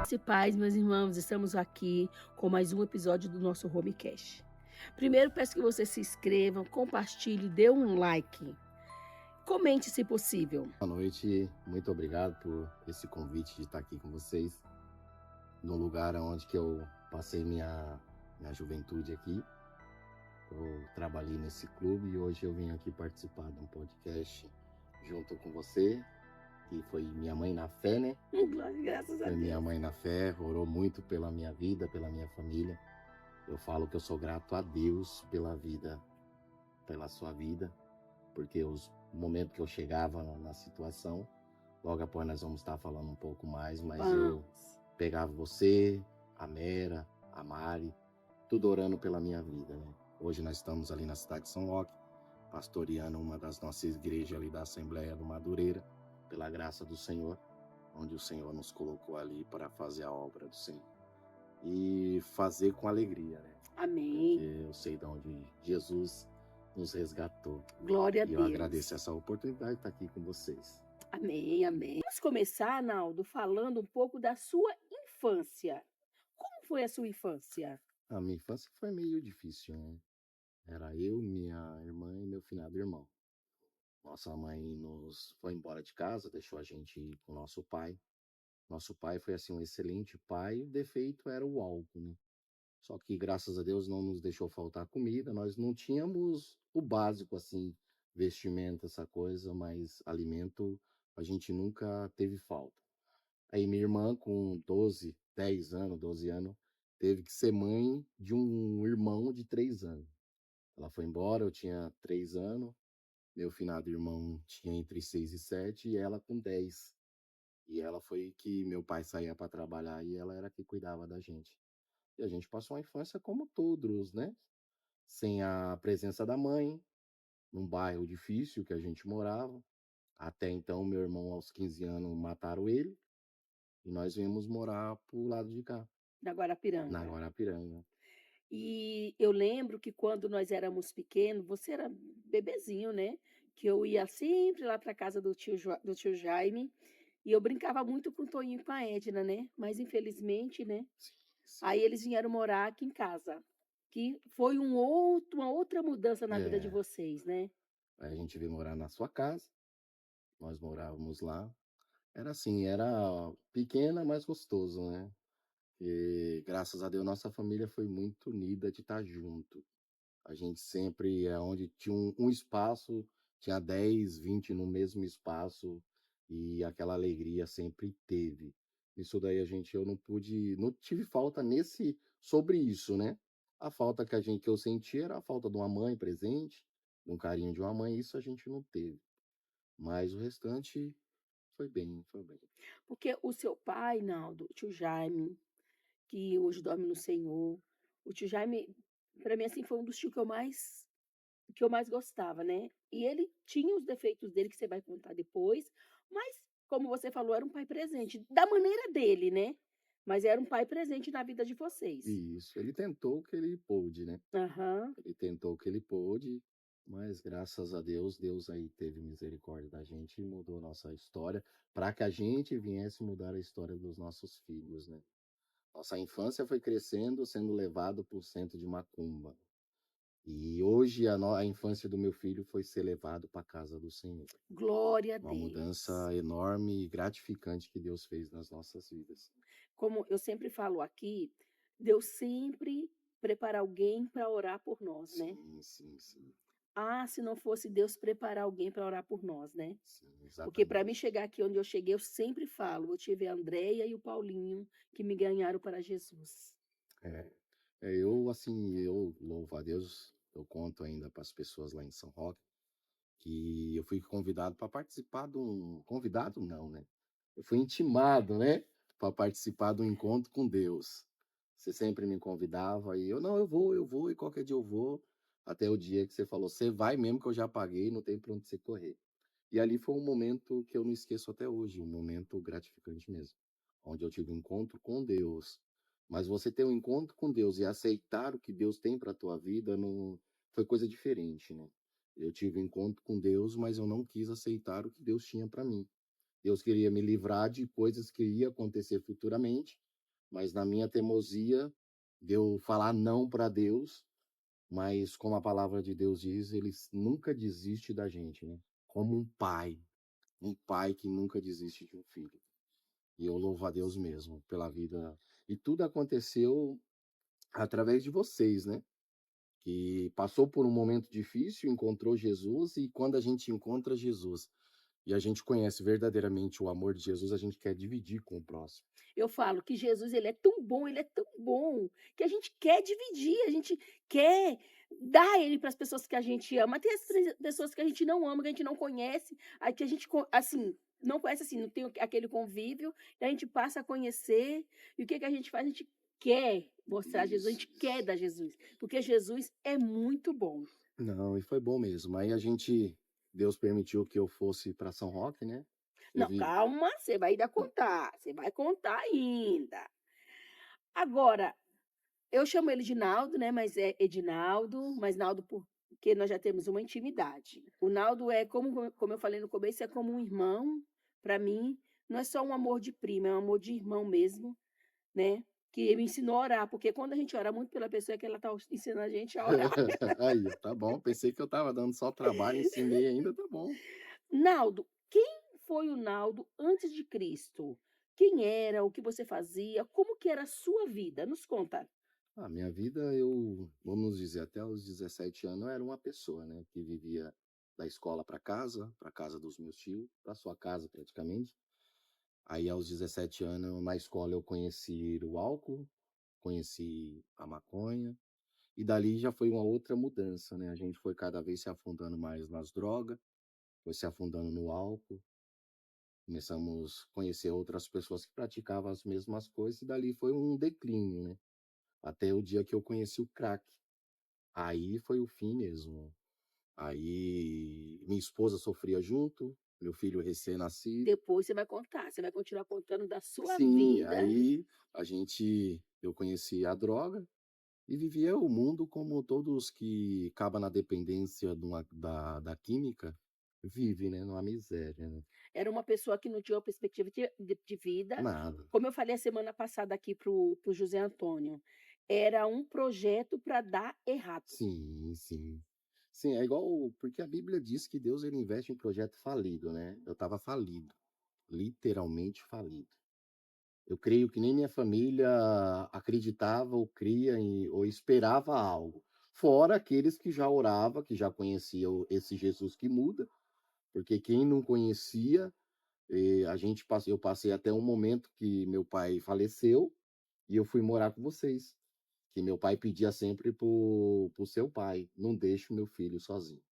Graça e paz, meus irmãos, estamos aqui com mais um episódio do nosso Homecast. Primeiro, peço que você se inscreva, compartilhe, dê um like, comente se possível. Boa noite, muito obrigado por esse convite de estar aqui com vocês, no lugar onde que eu passei minha juventude aqui. Eu trabalhei nesse clube e hoje eu vim aqui participar de um podcast junto com você, que foi minha mãe na fé, né? Graças a Foi Deus. minha mãe na fé, orou muito pela minha vida, pela minha família. Eu falo que eu sou grato a Deus pela vida, pela sua vida, porque os momentos que eu chegava na situação, logo após nós vamos estar falando um pouco mais, mas eu pegava você, a Mera, a Mari, tudo orando pela minha vida, né? Hoje nós estamos ali na cidade de São Roque, pastoreando uma das nossas igrejas ali da Assembleia do Madureira, pela graça do Senhor, onde o Senhor nos colocou ali para fazer a obra do Senhor. E fazer com alegria, né? Amém. Porque eu sei de onde Jesus nos resgatou. Glória a E eu Deus. agradeço essa oportunidade de estar aqui com vocês. Amém, amém. Vamos começar, Arnaldo, falando um pouco da sua infância. Como foi a sua infância? A minha infância foi meio difícil, né? Era eu, minha irmã e meu finado irmão. Nossa mãe nos foi embora de casa, deixou a gente com nosso pai. Nosso pai foi assim um excelente pai, o defeito era o álcool, né? Só que graças a Deus não nos deixou faltar comida, nós não tínhamos o básico assim, vestimenta, essa coisa, mas alimento a gente nunca teve falta. Aí minha irmã com 10 anos, 12 anos, teve que ser mãe de um irmão de 3 anos. Ela foi embora, eu tinha 3 anos, meu finado irmão tinha entre 6 e 7 e ela com 10. E ela foi que meu pai saía para trabalhar e ela era que cuidava da gente. E a gente passou a infância como todos, né? Sem a presença da mãe, num bairro difícil que a gente morava. Até então, meu irmão, aos 15 anos, mataram ele e nós viemos morar pro lado de cá, Na na Guarapiranga. Guarapiranga. E eu lembro que quando nós éramos pequenos, você era bebezinho, né? Que eu ia sempre lá para casa do tio Jaime e eu brincava muito com o Toninho e com a Edna, né? Mas infelizmente, né? Sim, sim. Aí eles vieram morar aqui em casa, que foi uma outra mudança na vida de É, vocês, né? aí a gente veio morar na sua casa, nós morávamos lá. Era assim, era pequena, mas gostoso, né? E graças a Deus nossa família foi muito unida de estar junto. A gente sempre, é onde tinha um espaço, tinha 10, 20 no mesmo espaço e aquela alegria sempre teve. Isso daí eu não tive falta sobre isso, né? A falta que eu senti era a falta de uma mãe presente, de um carinho de uma mãe, isso a gente não teve. Mas o restante foi bem, foi bem. Porque o seu pai, Naldo, o tio Jaime, que hoje dorme no Senhor, o tio Jaime, para mim, assim, foi um dos tios que eu mais gostava, né? E ele tinha os defeitos dele, que você vai contar depois, mas, como você falou, era um pai presente, da maneira dele, né? Mas era um pai presente na vida de vocês. Isso, ele tentou o que ele pôde, né? Aham. Ele tentou o que ele pôde, mas graças a Deus, Deus aí teve misericórdia da gente e mudou nossa história para que a gente viesse mudar a história dos nossos filhos, né? Nossa infância foi crescendo, sendo levado para o centro de macumba. E hoje a infância do meu filho foi ser levado para a casa do Senhor. Glória a Uma Deus. mudança enorme e gratificante que Deus fez nas nossas vidas. Como eu sempre falo aqui, Deus sempre prepara alguém para orar por nós, né? Sim, sim, sim, Ah, se não fosse Deus preparar alguém para orar por nós, né? sim, Porque para mim exatamente. chegar aqui onde eu cheguei, eu sempre falo, eu tive a Andréia e o Paulinho que me ganharam para Jesus. É, eu louvo a Deus, eu conto ainda para as pessoas lá em São Roque, que eu fui convidado para participar convidado não, né? Eu fui intimado, né, para participar do encontro com Deus. Você sempre me convidava e eu, não, eu vou, e qualquer dia eu vou, até o dia que você falou, você vai mesmo que eu já paguei, não tem para onde você correr. E ali foi um momento que eu não esqueço até hoje, um momento gratificante mesmo, onde eu tive um encontro com Deus. Mas você ter um encontro com Deus e aceitar o que Deus tem para a tua vida não foi coisa diferente, né? Eu tive um encontro com Deus, mas eu não quis aceitar o que Deus tinha para mim. Deus queria me livrar de coisas que ia acontecer futuramente, mas na minha teimosia de eu falar não para Deus, mas como a palavra de Deus diz, ele nunca desiste da gente, né? Como um pai que nunca desiste de um filho. E eu louvo a Deus mesmo pela vida. E tudo aconteceu através de vocês, né? Que passou por um momento difícil, encontrou Jesus, e quando a gente encontra Jesus e a gente conhece verdadeiramente o amor de Jesus, a gente quer dividir com o próximo. Eu falo que Jesus ele é tão bom, que a gente quer dividir, a gente quer dar ele para as pessoas que a gente ama. Tem as pessoas que a gente não ama, que a gente não conhece, aí que a gente assim, não conhece assim, não tem aquele convívio, e a gente passa a conhecer, e o que que a gente faz? A gente quer mostrar Jesus, a Isso, gente quer isso. dar Jesus, porque Jesus é muito bom. Não, e foi bom mesmo. Aí a gente, Deus permitiu que eu fosse para São Roque, né? Eu Não, vi. calma, você vai ainda contar, você vai contar ainda. Agora, eu chamo ele de Naldo, né, mas é Edinaldo, mas Naldo porque nós já temos uma intimidade. O Naldo é como eu falei no começo, é como um irmão para mim, não é só um amor de primo, é um amor de irmão mesmo, né, que ele me ensinou a orar, porque quando a gente ora muito pela pessoa, é que ela está ensinando a gente a orar. Aí, tá bom. Pensei que eu estava dando só trabalho, ensinei ainda, tá bom. Naldo, quem foi o Naldo antes de Cristo? Quem era? O que você fazia? Como que era a sua vida? Nos conta. A minha vida, eu, vamos dizer, até os 17 anos, eu era uma pessoa, né, que vivia da escola para casa dos meus tios, para sua casa praticamente. Aí aos 17 anos, na escola, eu conheci o álcool, conheci a maconha, e dali já foi uma outra mudança, né? A gente foi cada vez se afundando mais nas drogas, foi se afundando no álcool, começamos a conhecer outras pessoas que praticavam as mesmas coisas, e dali foi um declínio, né? Até o dia que eu conheci o crack. Aí foi o fim mesmo. Aí minha esposa sofria junto, meu filho recém-nascido. Depois você vai contar, você vai continuar contando da sua Sim, vida. aí eu conheci a droga e vivia o mundo como todos que acabam na dependência da química vivem, né, numa miséria, né? Era uma pessoa que não tinha uma perspectiva de vida. Nada. Como eu falei a semana passada aqui para o José Antônio, era um projeto para dar errado. Sim, sim. Sim, é igual porque a Bíblia diz que Deus ele investe em projeto falido, né? Eu estava falido, literalmente falido. Eu creio que nem minha família acreditava ou cria ou esperava algo. Fora aqueles que já orava, que já conheciam esse Jesus que muda, porque quem não conhecia, eu passei até um momento que meu pai faleceu e eu fui morar com vocês, que meu pai pedia sempre pro seu pai, não deixe o meu filho sozinho.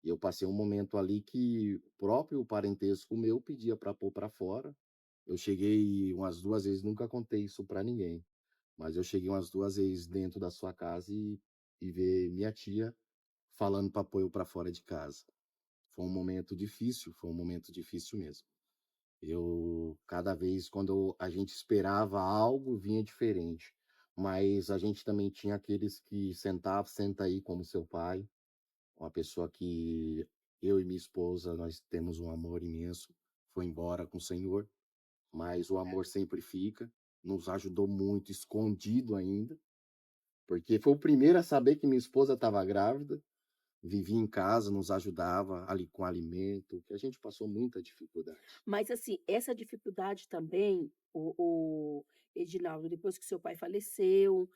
E eu passei um momento ali que o próprio parentesco meu pedia para pôr para fora. Eu cheguei umas 2 vezes, nunca contei isso para ninguém, mas eu cheguei umas 2 vezes dentro da sua casa e ver minha tia falando para pôr eu para fora de casa. Foi um momento difícil mesmo. Eu cada vez quando a gente esperava algo, vinha diferente, mas a gente também tinha aqueles que sentava, "Senta aí", como seu pai, uma pessoa que eu e minha esposa, nós temos um amor imenso, foi embora com o Senhor, mas o amor sempre fica, nos ajudou muito, escondido ainda, porque foi o primeiro a saber que minha esposa estava grávida, vivia em casa, nos ajudava ali com alimento, que a gente passou muita dificuldade. Mas, assim, essa dificuldade também, o Edinaldo, depois que seu pai faleceu,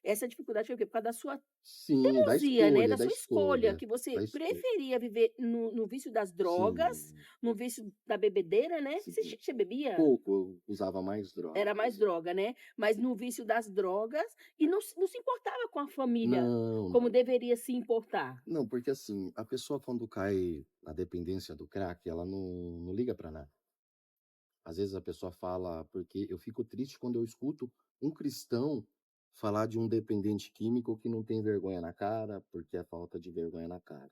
essa dificuldade foi o quê? Por causa da sua Sim, teimosia, né, da da sua escolha, escolha, que você da escolha. preferia viver no vício das drogas, Sim, no vício da bebedeira, né. Você sim. você bebia? Pouco, eu usava mais droga, Era mais inclusive. droga, né, mas no vício das drogas e não se importava com a família, Não, como não. deveria se importar. Não, porque assim, a pessoa quando cai na dependência do crack, ela não liga pra nada. Às vezes a pessoa fala, porque eu fico triste quando eu escuto um cristão falar de um dependente químico que não tem vergonha na cara, porque é falta de vergonha na cara.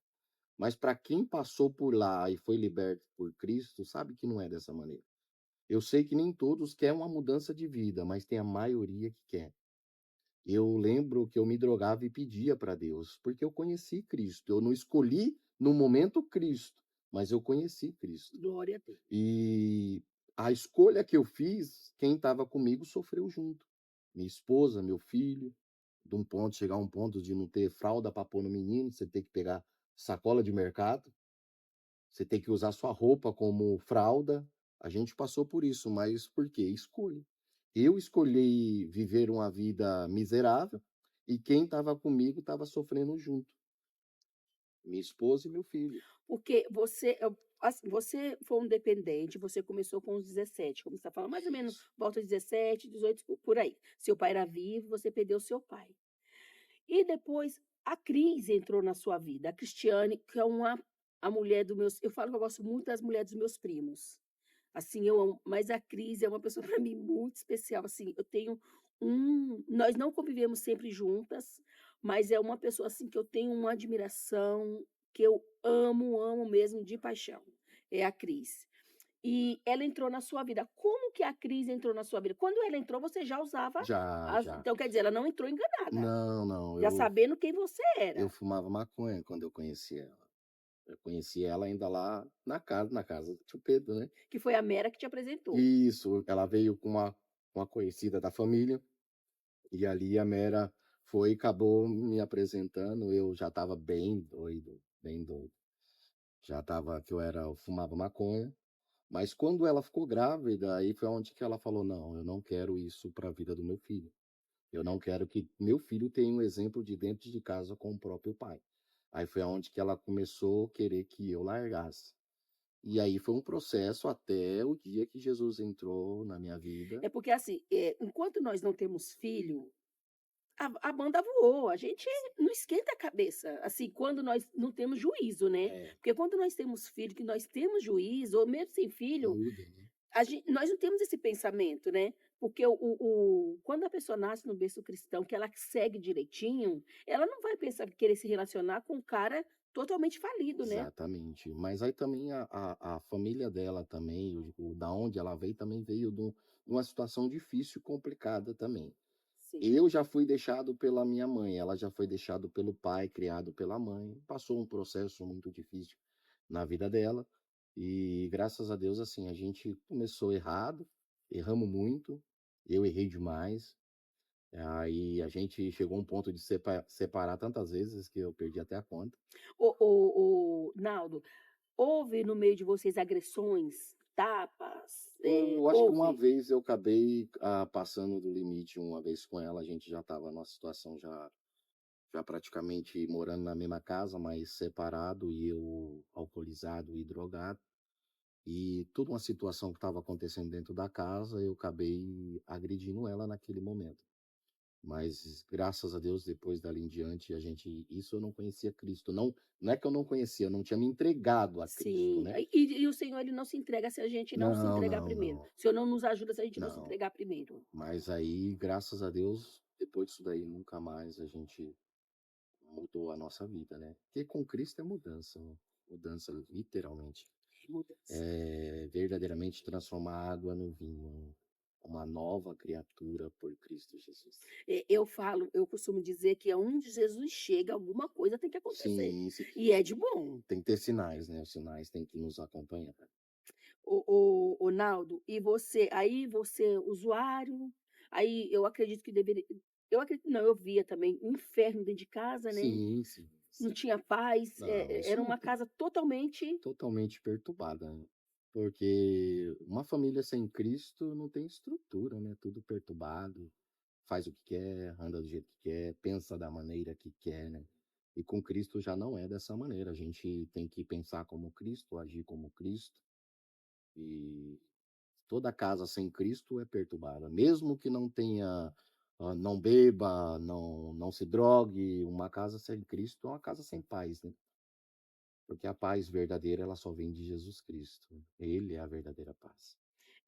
Mas para quem passou por lá e foi liberto por Cristo, sabe que não é dessa maneira. Eu sei que nem todos querem uma mudança de vida, mas tem a maioria que quer. Eu lembro que eu me drogava e pedia para Deus, porque eu conheci Cristo. Eu não escolhi no momento Cristo, mas eu conheci Cristo. Glória a Deus. E a escolha que eu fiz, quem estava comigo sofreu junto. Minha esposa, meu filho, chegar a um ponto de não ter fralda para pôr no menino, você ter que pegar sacola de mercado, você ter que usar sua roupa como fralda. A gente passou por isso, mas por quê? Escolha. Eu escolhi viver uma vida miserável e quem estava comigo estava sofrendo junto, minha esposa e meu filho. Porque você foi um dependente, você começou com os 17, como você está falando, mais ou menos Isso. volta de 17, 18, por aí. Seu pai era vivo, você perdeu seu pai. E depois a Cris entrou na sua vida, a Cristiane, que é a mulher do meus, eu falo que eu gosto muito das mulheres dos meus primos. Assim, eu amo, mas a Cris é uma pessoa para mim muito especial, assim, eu tenho nós não convivemos sempre juntas, mas é uma pessoa, assim, que eu tenho uma admiração, que eu amo, amo mesmo de paixão, é a Cris. E ela entrou na sua vida. Como que a Cris entrou na sua vida? Quando ela entrou, você já usava Já, as, já. então quer dizer, ela não entrou enganada, Não, não, já sabendo quem você eu era, fumava maconha quando eu conheci ela. Eu conheci ela ainda lá na casa do tio Pedro, né. que foi a Mera que te apresentou. Isso, ela veio com uma conhecida da família, e ali a Mera foi e acabou me apresentando, eu já estava bem doido, bem doido. Já estava que eu fumava maconha, mas quando ela ficou grávida, aí foi onde que ela falou: "Não, eu não quero isso para a vida do meu filho. Eu não quero que meu filho tenha um exemplo de dentro de casa com o próprio pai". Aí foi aonde que ela começou a querer que eu largasse. E aí foi um processo até o dia que Jesus entrou na minha vida. É porque assim, enquanto nós não temos filho, a banda voou, a gente não esquenta a cabeça, assim, quando nós não temos juízo, né. É, Porque quando nós temos filho, que nós temos juízo, ou mesmo sem filho, muda, né. nós não temos esse pensamento, né. Porque quando a pessoa nasce no berço cristão, que ela segue direitinho, ela não vai pensar querer se relacionar com um cara totalmente falido, né. Exatamente. Mas aí também a família dela também, da onde ela veio, também veio de uma situação difícil e complicada também. Sim. Eu já fui deixado pela minha mãe, ela já foi deixado pelo pai, criado pela mãe, passou um processo muito difícil na vida dela, e graças a Deus, assim, a gente começou errado, erramos muito, eu errei demais, aí a gente chegou a um ponto de separar tantas vezes que eu perdi até a conta. O Naldo, houve no meio de vocês agressões, tapas, Eu acho que uma houve? vez eu acabei, passando do limite uma vez com ela, a gente já estava numa situação já praticamente morando na mesma casa, mas separado, e eu alcoolizado e drogado. E toda uma situação que estava acontecendo dentro da casa, eu acabei agredindo ela naquele momento. Mas graças a Deus, depois dali em diante, isso eu não conhecia Cristo. Não, não é que eu não conhecia, eu não tinha me entregado a Cristo, Sim, né? e o Senhor ele não se entrega se a gente não se Não, entregar não, primeiro. não, O Senhor não nos ajuda se a gente não se não. entregar primeiro. Mas aí, graças a Deus, depois disso daí, nunca mais a gente mudou a nossa vida, né? Porque com Cristo é mudança, né? Mudança literalmente. Mudança. É verdadeiramente transformar a água no vinho, uma nova criatura por Cristo Jesus. Eu costumo dizer que aonde Jesus chega, alguma coisa tem que acontecer, Sim, sim. e é de bom. Tem que ter sinais, né? Os sinais têm que nos acompanhar. O Naldo, e você usuário, aí eu acredito que deveria, eu acredito não, eu via também um inferno dentro de casa, né, Sim, sim, não sim. tinha paz, Não, era isso uma tem casa totalmente, totalmente perturbada, né? Porque uma família sem Cristo não tem estrutura, né? Tudo perturbado, faz o que quer, anda do jeito que quer, pensa da maneira que quer, né? E com Cristo já não é dessa maneira. A gente tem que pensar como Cristo, agir como Cristo. E toda casa sem Cristo é perturbada. Mesmo que não tenha, não beba, não se drogue, uma casa sem Cristo é uma casa sem paz, né? Porque a paz verdadeira, ela só vem de Jesus Cristo. Ele é a verdadeira paz.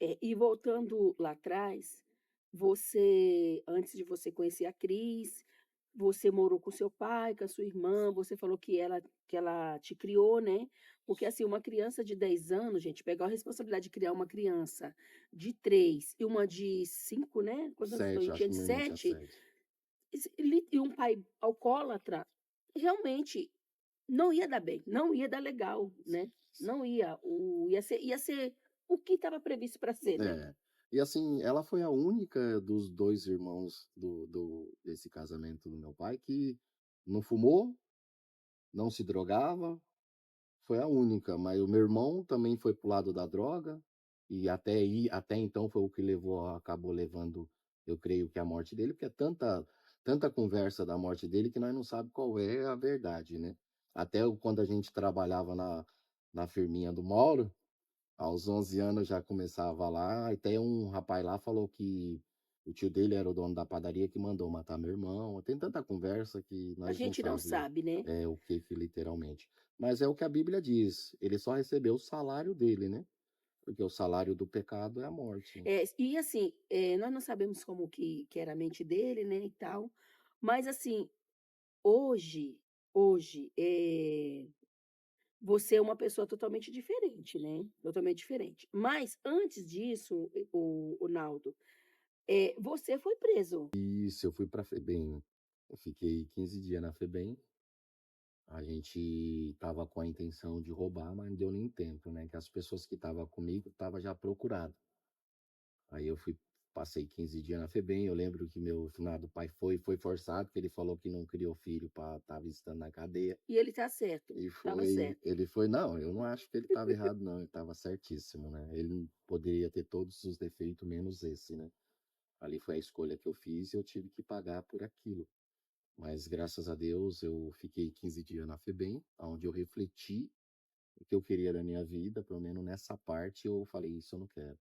e voltando lá atrás, você antes de você conhecer a Cris, você morou com seu pai, com a sua irmã, você falou que ela te criou, né, porque, assim, uma criança de 10 anos, gente, pegar a responsabilidade de criar uma criança de 3 e uma de 5, né, quantos anos foi? 7, acho Tinha que de meu irmão tinha 7, 7. e um pai alcoólatra, realmente não ia dar bem, não ia dar legal, né, não ia, ia ser o que estava previsto para ser, né. É. E assim, ela foi a única dos 2 irmãos desse casamento do meu pai que não fumou, não se drogava, foi a única, mas o meu irmão também foi para o lado da droga, e até então foi o que acabou levando, eu creio que a morte dele, porque é tanta conversa da morte dele que nós não sabe qual é a verdade, né. Quando a gente trabalhava na firminha do Mauro, aos 11 anos já começava lá, até um rapaz lá falou que o tio dele era o dono da padaria que mandou matar meu irmão. Tem tanta conversa que A nós não gente não sabe, sabe, né. o que literalmente. Mas é o que a Bíblia diz, ele só recebeu o salário dele, né, porque o salário do pecado é a morte. E assim, nós não sabemos como que era a mente dele, né, e tal, mas assim, hoje, você é uma pessoa totalmente diferente, né, totalmente diferente. Mas antes disso, o Naldo, você foi preso. Isso, eu fui pra FEBEM, eu fiquei 15 dias na FEBEM, a gente estava com a intenção de roubar, mas não deu nem tempo, né, que as pessoas que estavam comigo estava já procurado. Aí eu passei 15 dias na FEBEM, eu lembro que meu finado pai foi forçado, porque ele falou que não criou filho para estar visitando na cadeia, E ele tá certo, estava certo. ele foi não, eu não acho que ele estava errado não, ele estava certíssimo, né, ele poderia ter todos os defeitos menos esse, né. Ali foi a escolha que eu fiz e eu tive que pagar por aquilo. Mas graças a Deus eu fiquei 15 dias na FEBEM, aonde eu refleti o que eu queria da minha vida, pelo menos nessa parte eu falei: "Isso eu não quero".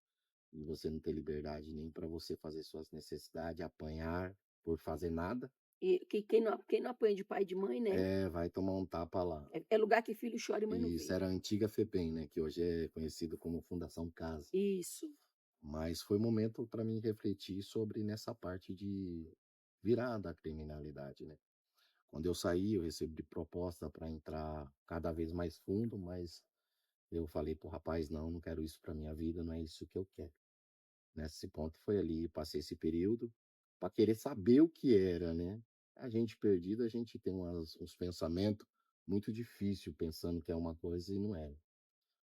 E você não ter liberdade nem para você fazer suas necessidades, apanhar por fazer nada, E que quem não apanha de pai e de mãe, né, vai tomar um tapa lá. é lugar que filho chora e mãe não E isso vê. era a antiga FEBEM, né, que hoje é conhecido como Fundação Casa. Isso. Mas foi momento para mim refletir sobre nessa parte de virar da criminalidade, né. Quando eu saí, eu recebi proposta para entrar cada vez mais fundo, mas eu falei para o rapaz: "Não, não quero isso para minha vida, não é isso que eu quero". Nesse ponto foi ali, passei esse período para querer saber o que era, né. A gente perdido, a gente tem uns pensamento muito difícil, pensando que é uma coisa e não é.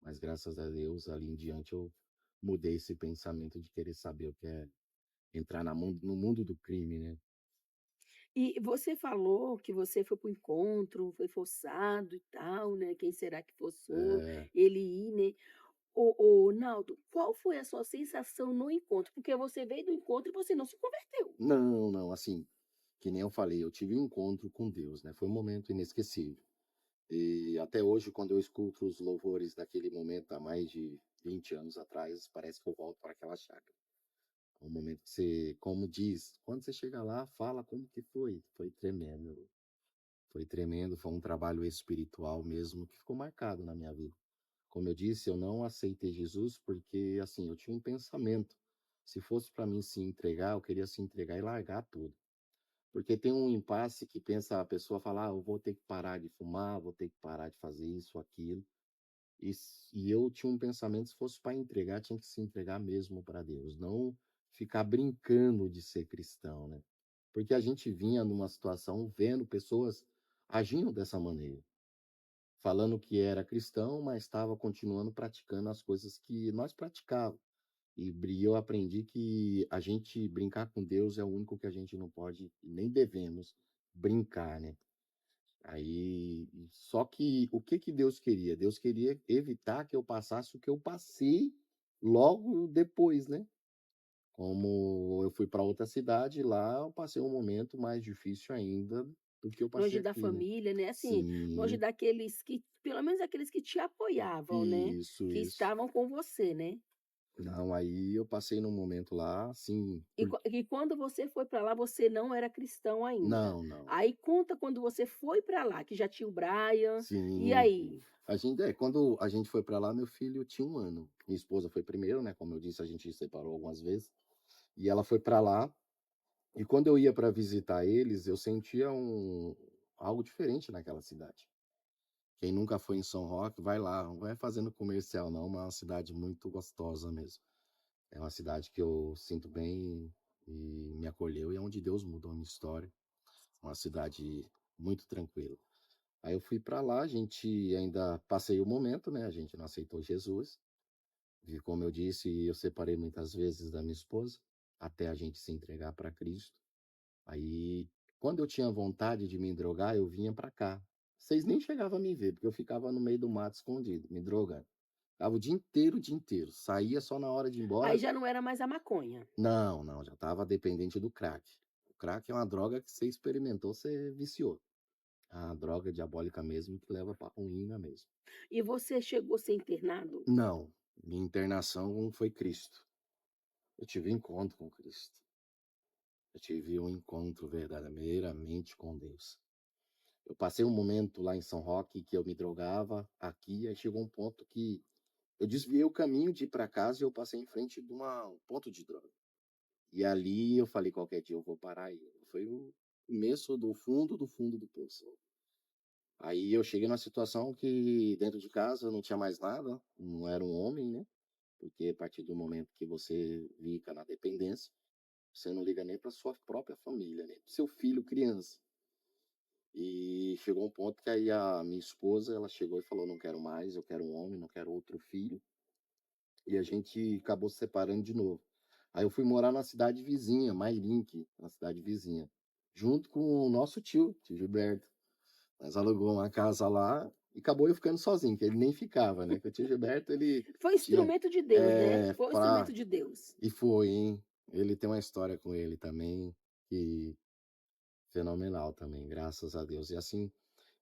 Mas graças a Deus, ali em diante, eu mudei esse pensamento de querer saber o que é entrar no mundo do crime, né. E você falou que você foi para o encontro, foi forçado e tal, né, quem será que forçou É. ele ir, né. Ô Naldo, qual foi a sua sensação no encontro? Porque você veio do encontro e você não se converteu. Não, não, assim, que nem eu falei, eu tive um encontro com Deus, né, foi um momento inesquecível. E até hoje, quando eu escuto os louvores daquele momento há mais de 20 anos atrás, parece que eu volto para aquela chácara. Um momento que você, como diz, quando você chega lá, fala como que foi. Foi tremendo. Foi tremendo, foi um trabalho espiritual mesmo que ficou marcado na minha vida. Como eu disse, eu não aceitei Jesus porque, assim, eu tinha um pensamento. Se fosse para mim se entregar, eu queria se entregar e largar tudo. Porque tem um impasse que pensa, a pessoa fala, ah, eu vou ter que parar de fumar, vou ter que parar de fazer isso, aquilo. E eu tinha um pensamento, se fosse para entregar, tinha que se entregar mesmo para Deus, não ficar brincando de ser cristão, né? Porque a gente vinha numa situação vendo pessoas agindo dessa maneira, falando que era cristão, mas estava continuando praticando as coisas que nós praticávamos. Eu aprendi que a gente brincar com Deus é o único que a gente não pode e nem devemos brincar, né? Só que o que que Deus queria? Deus queria evitar que eu passasse o que eu passei logo depois, né? Como eu fui para outra cidade, lá eu passei um momento mais difícil ainda do que eu passei Longe da aqui, né? família, né, assim, longe Sim, daqueles que pelo menos aqueles que te apoiavam, né, isso, que isso. estavam com você, né. Não, aí eu passei num momento lá, assim, E quando você foi para lá, você não era cristão ainda. não, não. Aí conta quando você foi para lá, que já tinha o Brian, e Sim. aí? Quando a gente foi para lá, meu filho tinha 1 ano. Minha esposa foi primeiro, né? Como eu disse, a gente se separou algumas vezes. E ela foi para lá. E quando eu ia para visitar eles, eu sentia algo diferente naquela cidade. Quem nunca foi em São Roque, vai lá. Não vai fazendo comercial, não, mas é uma cidade muito gostosa mesmo. É uma cidade que eu sinto bem e me acolheu e é onde Deus mudou a minha história. Uma cidade muito tranquila. Aí eu fui para lá, a gente ainda passei o momento, né? A gente não aceitou Jesus. E como eu disse, eu separei muitas vezes da minha esposa, até a gente se entregar para Cristo. Aí, quando eu tinha vontade de me drogar, eu vinha para cá. Vocês nem chegavam a me ver, porque eu ficava no meio do mato escondido, me drogando. Ficava o dia inteiro, o dia inteiro. Saía só na hora de ir Aí embora. já não era mais a maconha. Não, não, já estava dependente do crack. O crack é uma droga que você experimentou, você viciou. A droga diabólica mesmo que leva pra ruína mesmo. E você chegou a ser internado? Não, minha internação foi Cristo. Eu tive um encontro com Cristo. Eu tive um encontro verdadeiramente com Deus. Eu passei um momento lá em São Roque que eu me drogava aqui, aí chegou um ponto que eu desviei o caminho de ir para casa e eu passei em frente de um ponto de droga. E ali eu falei, qualquer dia eu vou parar aí. Foi o começo do fundo do poço. Aí eu cheguei numa situação que dentro de casa eu não tinha mais nada, não era um homem, né? Porque a partir do momento que você fica na dependência, você não liga nem para sua própria família, nem para seu filho, criança. E chegou um ponto que aí a minha esposa, ela chegou e falou, não quero mais, eu quero um homem, não quero outro filho. E a gente acabou se separando de novo. Aí eu fui morar na cidade vizinha, Mairink, na cidade vizinha, junto com o nosso tio Gilberto. Nós alugou uma casa lá e acabou eu ficando sozinho, que ele nem ficava, né? Que o tio Gilberto, ele Foi tinha. instrumento de Deus, né? Foi um Pra... instrumento de Deus. E foi, hein? Ele tem uma história com ele também, que fenomenal também, graças a Deus. E assim,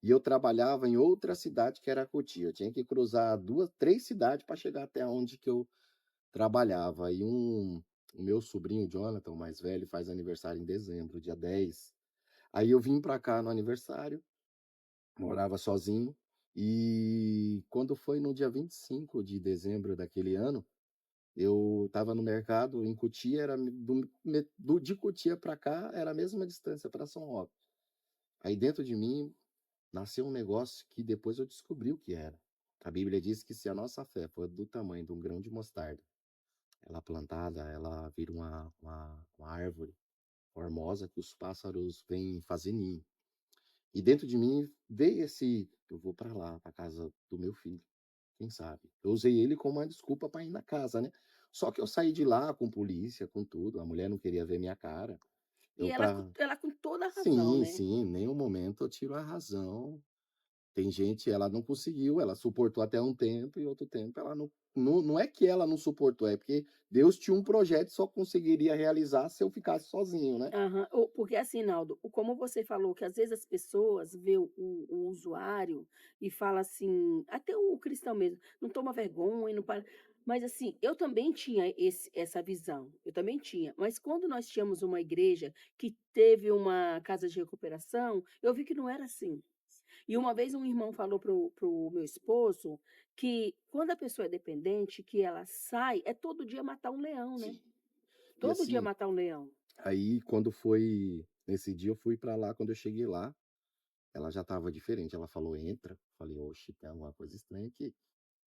e eu trabalhava em outra cidade que era Cotia. Eu tinha que cruzar três cidades para chegar até onde que eu trabalhava. E o meu sobrinho, Jonathan, o mais velho, faz aniversário em dezembro, dia 10. Aí eu vim para cá no aniversário, morava sozinho. E quando foi no dia 25 de dezembro daquele ano, eu estava no mercado em Cotia, de Cotia para cá era a mesma distância para São Roque. Aí dentro de mim nasceu um negócio que depois eu descobri o que era. A Bíblia diz que se a nossa fé for do tamanho de um grão de mostarda, ela plantada, ela vira uma árvore formosa que os pássaros vêm fazer ninho. E dentro de mim veio eu vou para lá, para casa do meu filho, quem sabe? Eu usei ele como uma desculpa para ir na casa, né? Só que eu saí de lá com polícia, com tudo, a mulher não queria ver minha cara. E Eu ela, para ela com toda a razão, Sim, né? sim, em nenhum momento eu tiro a razão. Tem gente, ela não conseguiu, ela suportou até um tempo e outro tempo ela não é que ela não suportou, é porque Deus tinha um projeto e só conseguiria realizar se eu ficasse sozinho, né? Aham. Porque assim, Naldo, como você falou que às vezes as pessoas vê o usuário e fala assim, até o cristão mesmo, não toma vergonha, não para. Mas assim, eu também tinha essa visão, eu também tinha. Mas quando nós tínhamos uma igreja que teve uma casa de recuperação, eu vi que não era assim. E uma vez um irmão falou pro meu esposo que quando a pessoa é dependente, que ela sai, é todo dia matar um leão, né? Sim. E Todo dia assim, matar um leão. aí quando foi nesse dia eu fui pra lá, quando eu cheguei lá, ela já estava diferente, ela falou: "Entra". Falei: "Oxe, tem alguma coisa estranha aqui".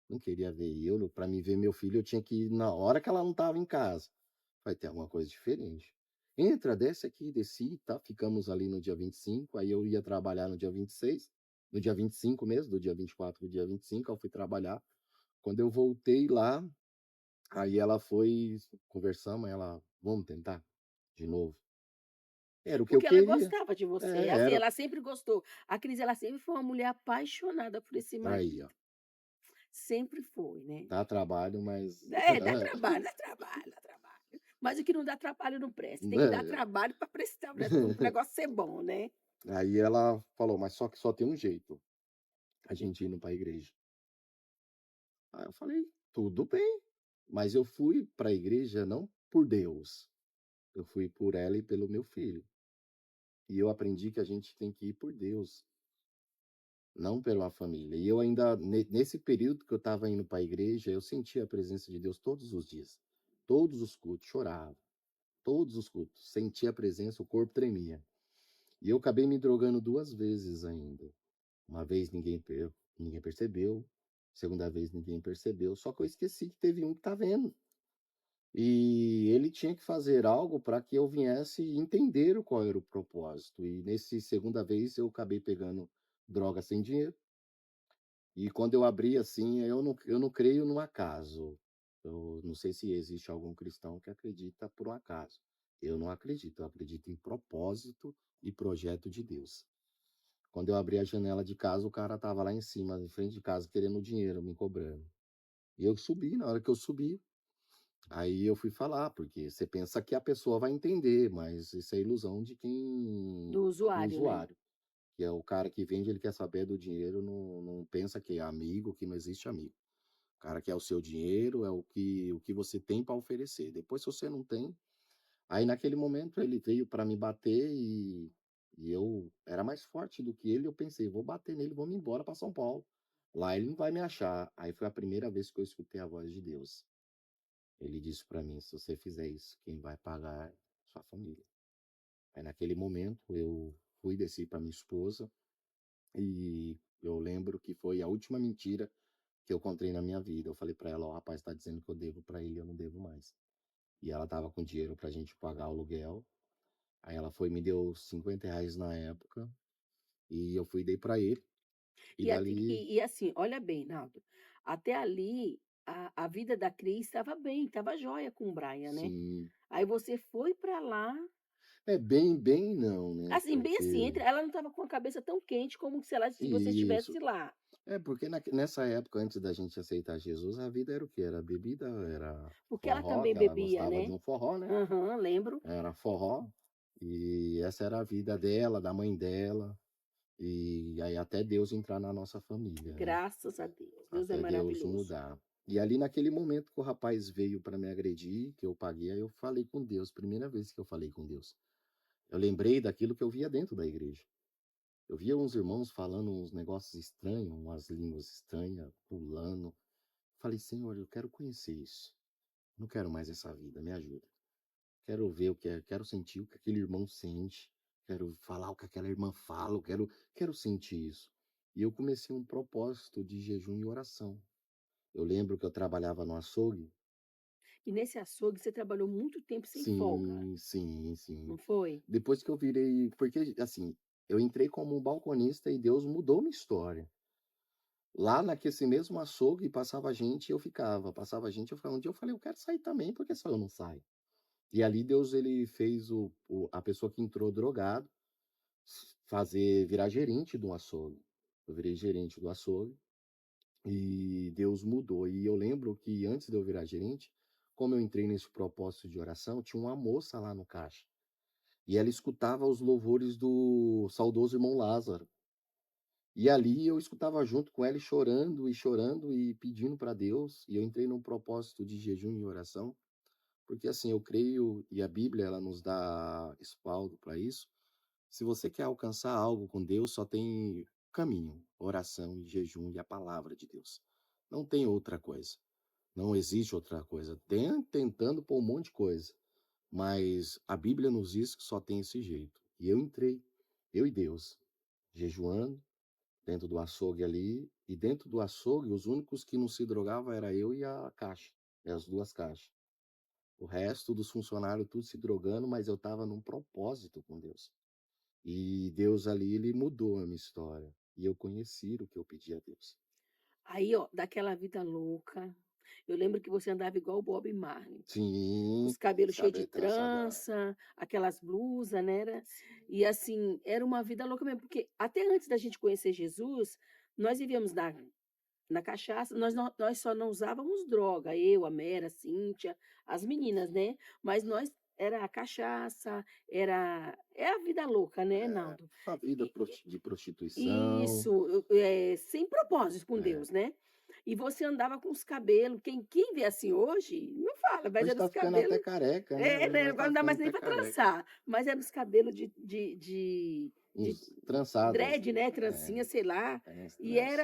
Não queria ver eu, para me ver meu filho eu tinha que ir na hora que ela não estava em casa. Vai ter alguma coisa diferente. Entra, desce aqui, desci, tá? Ficamos ali no dia 25, aí eu ia trabalhar no dia 26, no dia 25 mesmo, do dia 24 pro dia 25, eu fui trabalhar. Quando eu voltei lá, aí ela foi, conversamos, ela, vamos tentar de novo. Era o que eu Porque ela queria. gostava de você, É, assim, era. ela sempre gostou. A Cris, ela sempre foi uma mulher apaixonada por esse Aí, marido, ó. sempre foi, né. Dá trabalho, mas. É, dá trabalho, dá trabalho, dá trabalho. Mas o que não dá trabalho não presta, tem que dar É. trabalho para prestar, para o negócio ser bom, né. Aí ela falou, mas só que só tem um jeito, a gente indo para a igreja. Aí eu falei, tudo bem, mas eu fui para a igreja não por Deus, eu fui por ela e pelo meu filho. E eu aprendi que a gente tem que ir por Deus, não pela família. E eu ainda, nesse período que eu estava indo para a igreja, eu sentia a presença de Deus todos os dias. Todos os cultos, chorava. Todos os cultos. Sentia a presença, o corpo tremia. E eu acabei me drogando duas vezes ainda. Uma vez ninguém percebeu. Segunda vez ninguém percebeu. Só que eu esqueci que teve um que tá vendo. E ele tinha que fazer algo para que eu viesse entender qual era o propósito. E nesse segunda vez eu acabei pegando droga sem dinheiro. E quando eu abri assim, eu não creio no acaso. Eu não sei se existe algum cristão que acredita por um acaso. Eu não acredito, eu acredito em propósito e projeto de Deus. Quando eu abri a janela de casa, o cara estava lá em cima, em frente de casa, querendo dinheiro, me cobrando. E eu subi, na hora que eu subi, aí eu fui falar, porque você pensa que a pessoa vai entender, mas isso é ilusão de quem, Do do usuário, né. usuário, que é o cara que vende, ele quer saber do dinheiro, não pensa que é amigo, que não existe amigo. O cara quer o seu dinheiro, é o que você tem para oferecer. Depois, se você não tem, aí naquele momento ele veio para me bater e eu era mais forte do que ele, eu pensei: "Vou bater nele, vou me embora para São Paulo. Lá ele não vai me achar". Aí foi a primeira vez que eu escutei a voz de Deus. Ele disse para mim: "Se você fizer isso, quem vai pagar é sua família". Aí naquele momento eu fui, desci para minha esposa e eu lembro que foi a última mentira que eu contei na minha vida. Eu falei para ela: "Ó, o rapaz tá dizendo que eu devo para ele, eu não devo mais". E ela estava com dinheiro pra gente pagar o aluguel. Aí ela foi e me deu R$ 50 na época, e eu fui e dei pra ele, e E ati dali e assim, olha bem, Naldo, até ali a vida da Cris estava bem, estava jóia com o Brian, né. sim. Aí você foi pra lá, É bem não, né, assim, bem assim, porque entre ela não estava com a cabeça tão quente como se ela se você isso. estivesse lá, É, porque nessa época, antes da gente aceitar Jesus, a vida era o quê? Era bebida, era porque ela forró, também que ela bebia, gostava de né. um forró, né, Aham, lembro. era forró, e essa era a vida dela, da mãe dela, e aí até Deus entrar na nossa família, né. Graças a Deus, Deus é Até Deus maravilhoso. mudar. E ali naquele momento que o rapaz veio para me agredir, que eu paguei, aí eu falei com Deus, primeira vez que eu falei com Deus. Eu lembrei daquilo que eu via dentro da igreja. Eu via uns irmãos falando uns negócios estranhos, umas línguas estranhas, pulando. Falei: "Senhor, eu quero conhecer isso. Não quero mais essa vida, me ajuda. Quero ver o que é, quero sentir o que aquele irmão sente, quero falar o que aquela irmã fala, eu quero sentir isso". E eu comecei um propósito de jejum e oração. Eu lembro que eu trabalhava no açougue. E nesse açougue você trabalhou muito tempo sem folga, Sim, sim, sim. não foi? Depois que eu virei, porque, assim, eu entrei como um balconista e Deus mudou minha história. Lá naquele mesmo açougue passava gente e eu ficava, passava gente e eu ficava. Um dia eu falei: "Eu quero sair também, por que só eu não saio?". E ali Deus, ele fez a pessoa que entrou drogado fazer virar gerente do açougue. Eu virei gerente do açougue. E Deus mudou. E eu lembro que antes de eu virar gerente, como eu entrei nesse propósito de oração, tinha uma moça lá no caixa. E ela escutava os louvores do saudoso irmão Lázaro. E ali eu escutava junto com ela e chorando e pedindo para Deus. E eu entrei num propósito de jejum e oração, porque assim, eu creio, e a Bíblia ela nos dá respaldo para isso. Se você quer alcançar algo com Deus, só tem caminho, oração e jejum e a palavra de Deus. Não tem outra coisa. Não existe outra coisa. Tentando por um monte de coisa, mas a Bíblia nos diz que só tem esse jeito. E eu entrei, eu e Deus, jejuando dentro do açougue ali, e dentro do açougue os únicos que não se drogavam era eu e a caixa, e as duas caixas. O resto dos funcionários tudo se drogando, mas eu estava num propósito com Deus. E Deus ali, ele mudou a minha história. E eu conheci o que eu pedi a Deus. Aí, ó, daquela vida louca, eu lembro que você andava igual o Bob Marley, Sim, os cabelos cheios de saber trançada. trança, aquelas blusas, né, e assim, era uma vida louca mesmo, porque até antes da gente conhecer Jesus, nós vivíamos na cachaça, nós só não usávamos droga, eu, a Mera, a Cíntia, as meninas, né, mas nós era a cachaça, é a vida louca, né, É, Naldo. uma vida E de prostituição. isso, sem propósito com É. Deus, né. E você andava com os cabelos, quem vê assim hoje, não fala, mas Hoje era os tá ficando até cabelos careca, né? é, Hoje né, nós agora tá não dá ficando mais nem até para careca. trançar, mas era os cabelos de Uns trançadas. dread, né, É, trancinha, sei lá, uns e tranços.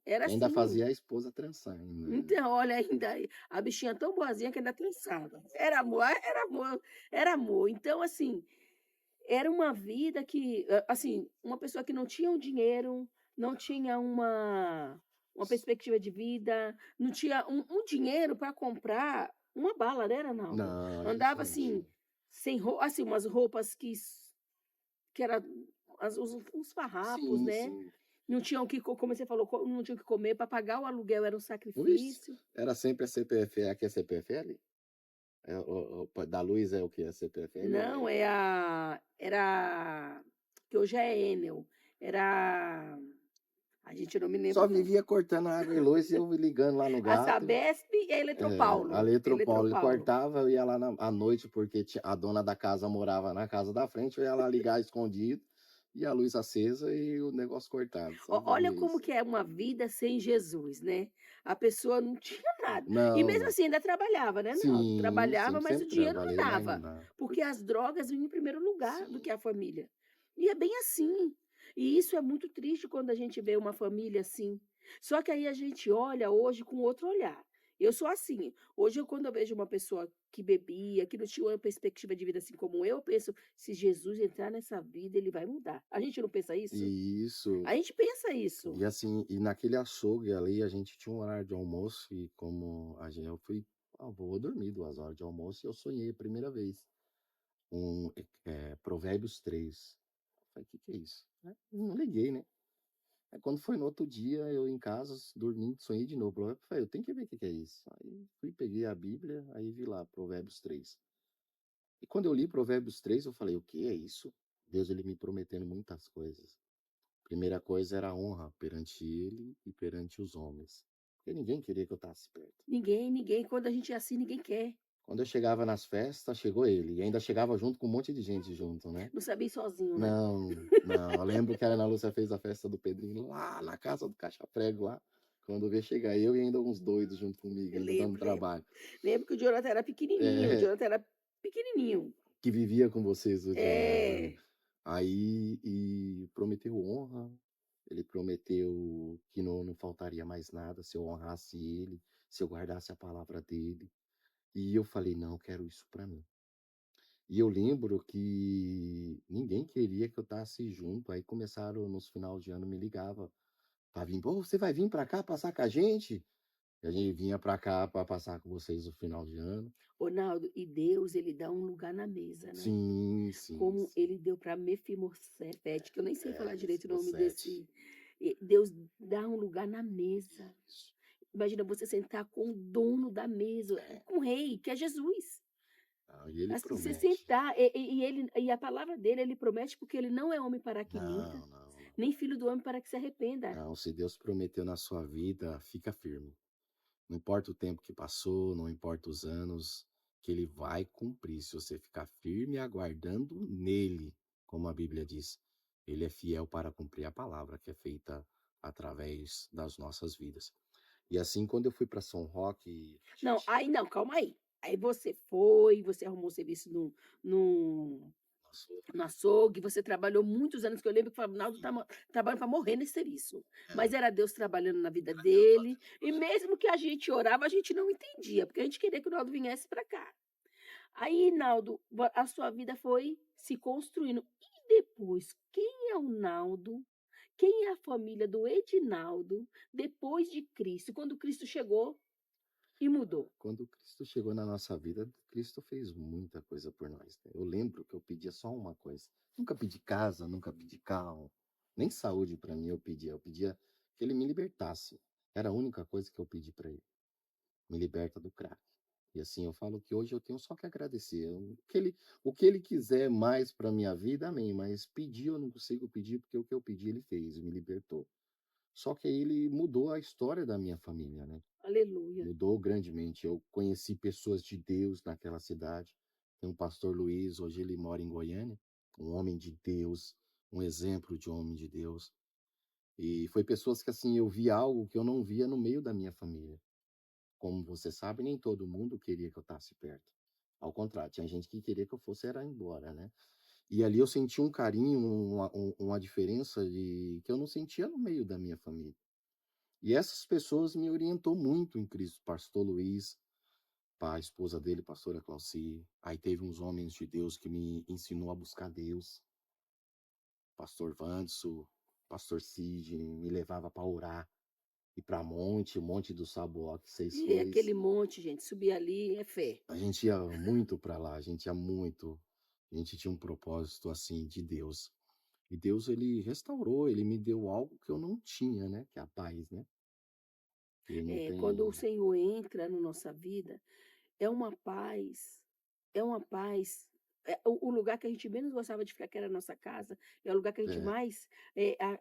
era E ainda assim. fazia a esposa trançar ainda, né? Então, olha, ainda a bichinha tão boazinha que ainda trançava. Era amor, era amor, era amor. Então, assim, era uma vida que, assim, uma pessoa que não tinha um dinheiro, não tinha uma perspectiva de vida, não tinha um dinheiro para comprar uma bala, né, Ronaldo? Não, a gente Andava não assim, tinha. sem roupa, assim, umas roupas que era os uns farrapos, Sim, né, sim. Não tinham que co como você falou, não tinham o que comer, para pagar o aluguel era um Ixi, sacrifício. era sempre a CPF, aqui é CPFL? É o da luz é o que? É CPFL ou Não, é era que hoje é Enel, era a gente, eu não me só lembro não. vivia cortando água e luz e eu ligando lá no A gato. Sabesp e a A Eletropaulo, Eletropaulo, ele Eletropaulo. cortava, eu ia lá à noite, porque a dona da casa morava na casa da frente, eu ia lá ligar escondido, e a luz acesa e o negócio cortado, só Olha vivia como isso. que é uma vida sem Jesus, né. A pessoa não tinha nada. E Não, mesmo não. assim ainda trabalhava, né, Naldo? Sim, Trabalhava, sim, mas o sempre dinheiro não trabalhei, mas não dava, dá. porque as drogas vinham em primeiro lugar do que Sim. a família. E é bem assim. E isso é muito triste quando a gente vê uma família assim. Só que aí a gente olha hoje com outro olhar. Eu sou assim. Hoje quando eu vejo uma pessoa que bebia, que não tinha uma perspectiva de vida assim como eu penso: "Se Jesus entrar nessa vida, ele vai mudar". A gente não pensa isso? Isso. A gente pensa isso. E assim, e naquele açougue ali, a gente tinha um horário de almoço e como a gente eu fui vou dormir 2 horas de almoço e eu sonhei a primeira vez, Provérbios 3. Falei: que é isso?", né, não liguei, né. Aí quando foi no outro dia, eu em casa, dormindo, sonhei de novo. Eu falei: "Eu tenho que ver o que é isso". Aí fui, peguei a Bíblia, aí vi lá Provérbios 3. E quando eu li Provérbios 3, eu falei: "O que é isso?". Deus, ele me prometendo muitas coisas. Primeira coisa era a honra perante ele e perante os homens, porque ninguém queria que eu estasse perto. Ninguém, quando a gente é assim, ninguém quer. Quando eu chegava nas festas, chegou ele, e ainda chegava junto com um monte de gente junto, né. Não sabia ir sozinho, né. Não, não, eu lembro que a Ana Lúcia fez a festa do Pedrinho lá na casa do Caixa Prego lá, quando eu vi chegar eu e ainda uns doidos junto comigo, Eu ainda dando lembro, lembro. trabalho. Lembro que o Jonathan era pequenininho, o É, Jonathan era pequenininho. que vivia com vocês o Jonathan, né. É, Aí e prometeu honra, ele prometeu que não faltaria mais nada se eu honrasse ele, se eu guardasse a palavra dele. E eu falei: "Não, eu quero isso pra mim". E eu lembro que ninguém queria que eu estasse junto, aí começaram nos final de ano me ligava pra vir: "Pô, você vai vir pra cá passar com a gente?". E a gente vinha pra cá pra passar com vocês o final de ano. Ronaldo, e Deus, ele dá um lugar na mesa, né. Sim, sim, Como sim. ele deu para Mefimosefete, que eu nem sei É, falar direito o nome Mefibosete. desse, Deus dá um lugar na mesa. Isso. Imagina você sentar com o dono da mesa, É. com o rei, que é Jesus. E ele Assim, você promete. sentar, e a palavra dele, ele promete, porque ele não é homem para que minta, Não, não, não. nem filho do homem para que se arrependa. Não, se Deus prometeu na sua vida, fica firme. Não importa o tempo que passou, não importa os anos, que ele vai cumprir. Se você ficar firme aguardando nele, como a Bíblia diz, ele é fiel para cumprir a palavra que é feita através das nossas vidas. E assim, quando eu fui para São Roque, a Não, gente. aí não, calma aí. Aí você foi, você arrumou um serviço no Nossa, no açougue, você trabalhou muitos anos, que eu lembro que o Ronaldo sim, estava trabalhando para morrer nesse serviço. Mas é, era Deus trabalhando na vida era Deus dele, fazendo e coisas. mesmo que a gente orava, a gente não entendia, porque a gente queria que o Naldo viesse para cá. Aí, Naldo, a sua vida foi se construindo. E depois, quem é o Naldo? Quem é a família do Edinaldo depois de Cristo? Quando Cristo chegou e mudou. Quando Cristo chegou na nossa vida, Cristo fez muita coisa por nós, né. Eu lembro que eu pedia só uma coisa, nunca pedi casa, nunca pedi carro, nem saúde para mim eu pedia que ele me libertasse. Era a única coisa que eu pedi para ele, me liberta do crack. E assim, eu falo que hoje eu tenho só que agradecer, o que ele quiser mais para minha vida, amém, mas pedir eu não consigo pedir, porque o que eu pedi ele fez, me libertou. Só que aí ele mudou a história da minha família, né. Aleluia. Mudou grandemente. Eu conheci pessoas de Deus naquela cidade. Tem um pastor Luiz, hoje ele mora em Goiânia, um homem de Deus, um exemplo de homem de Deus. E foi pessoas que assim eu vi algo que eu não via no meio da minha família. Como você sabe, nem todo mundo queria que eu estasse perto. Ao contrário, tinha gente que queria que eu fosse era embora, né? E ali eu senti um carinho, uma diferença que eu não sentia no meio da minha família. E essas pessoas me orientou muito em Cristo, pastor Luiz, a esposa dele, pastora Clauci. Aí teve uns homens de Deus que me ensinou a buscar Deus. Pastor Vanso, pastor Cid, me levava para orar. E para o Monte do Saboó que vocês E foi. aquele monte, gente, subir ali é fé. A gente ia muito para lá, a gente ia muito. A gente tinha um propósito assim de Deus. E Deus ele restaurou, ele me deu algo que eu não tinha, né, que é a paz, né. Quem não Quando o tem Senhor entra na nossa vida, é uma paz, é uma paz, o lugar que a gente menos gostava de ficar, que era a nossa casa, é o lugar que a gente é, mais,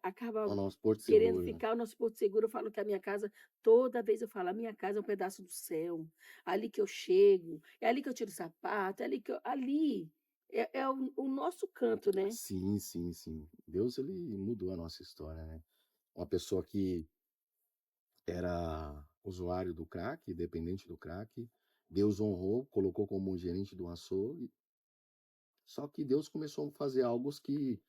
acaba o nosso porto querendo seguro, né. ficar, o nosso porto seguro. Eu falo que a minha casa, toda vez eu falo: "A minha casa é um pedaço do céu, ali que eu chego, é ali que eu tiro o sapato, é ali que eu", ali é o nosso canto, né. Sim, sim, sim. Deus ele mudou a nossa história, né. Uma pessoa que era usuário do crack, dependente do crack, Deus honrou, colocou como gerente do açougue, só que Deus começou a fazer algo que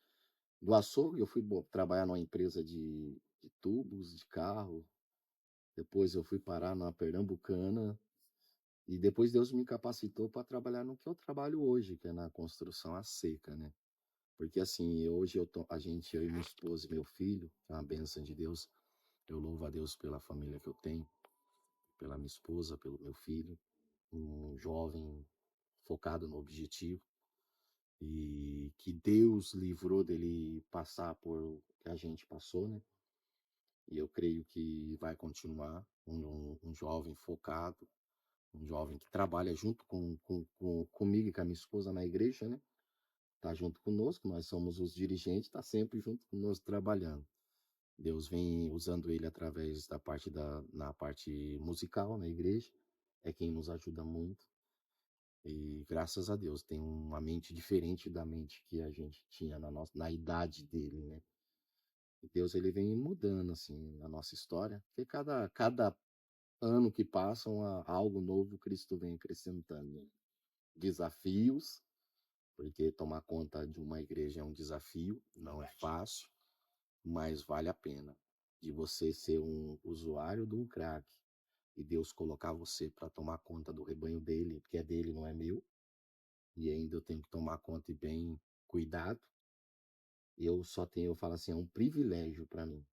do açougue eu fui trabalhar numa empresa de tubos de carro, depois eu fui parar na Pernambucana, e depois Deus me capacitou para trabalhar no que eu trabalho hoje, que é na construção a seca, né. Porque assim, hoje eu e minha esposa e meu filho, que é uma bênção de Deus, eu louvo a Deus pela família que eu tenho, pela minha esposa, pelo meu filho, um jovem focado no objetivo, e que Deus livrou dele passar por o que a gente passou, né. E eu creio que vai continuar um jovem focado, um jovem que trabalha junto comigo e com a minha esposa na igreja, né. Tá junto conosco, nós somos os dirigentes, tá sempre junto conosco trabalhando. Deus vem usando ele através da parte na parte musical na igreja, é quem nos ajuda muito, e graças a Deus tem uma mente diferente da mente que a gente tinha na idade dele, né. E Deus ele vem mudando, assim, a nossa história, porque cada ano que passa algo novo Cristo vem acrescentando, né. Desafios, porque tomar conta de uma igreja é um desafio, não é fácil, mas vale a pena. De você ser um usuário de um crack e Deus colocar você para tomar conta do rebanho dele, porque é dele, não é meu, e ainda eu tenho que tomar conta e bem cuidado. Eu falo assim, é um privilégio para mim.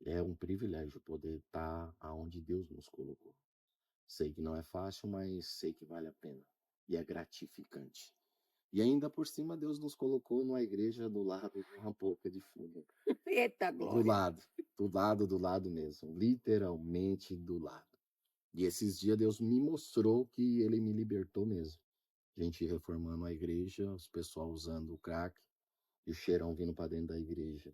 É um privilégio poder estar aonde Deus nos colocou. Sei que não é fácil, mas sei que vale a pena. E é gratificante. E ainda por cima, Deus nos colocou numa igreja do lado de uma boca de fumo. Eita Do glória! lado, do lado mesmo, literalmente do lado. E esses dias Deus me mostrou que ele me libertou mesmo. Gente reformando a igreja, os pessoal usando o crack e o cheirão vindo para dentro da igreja.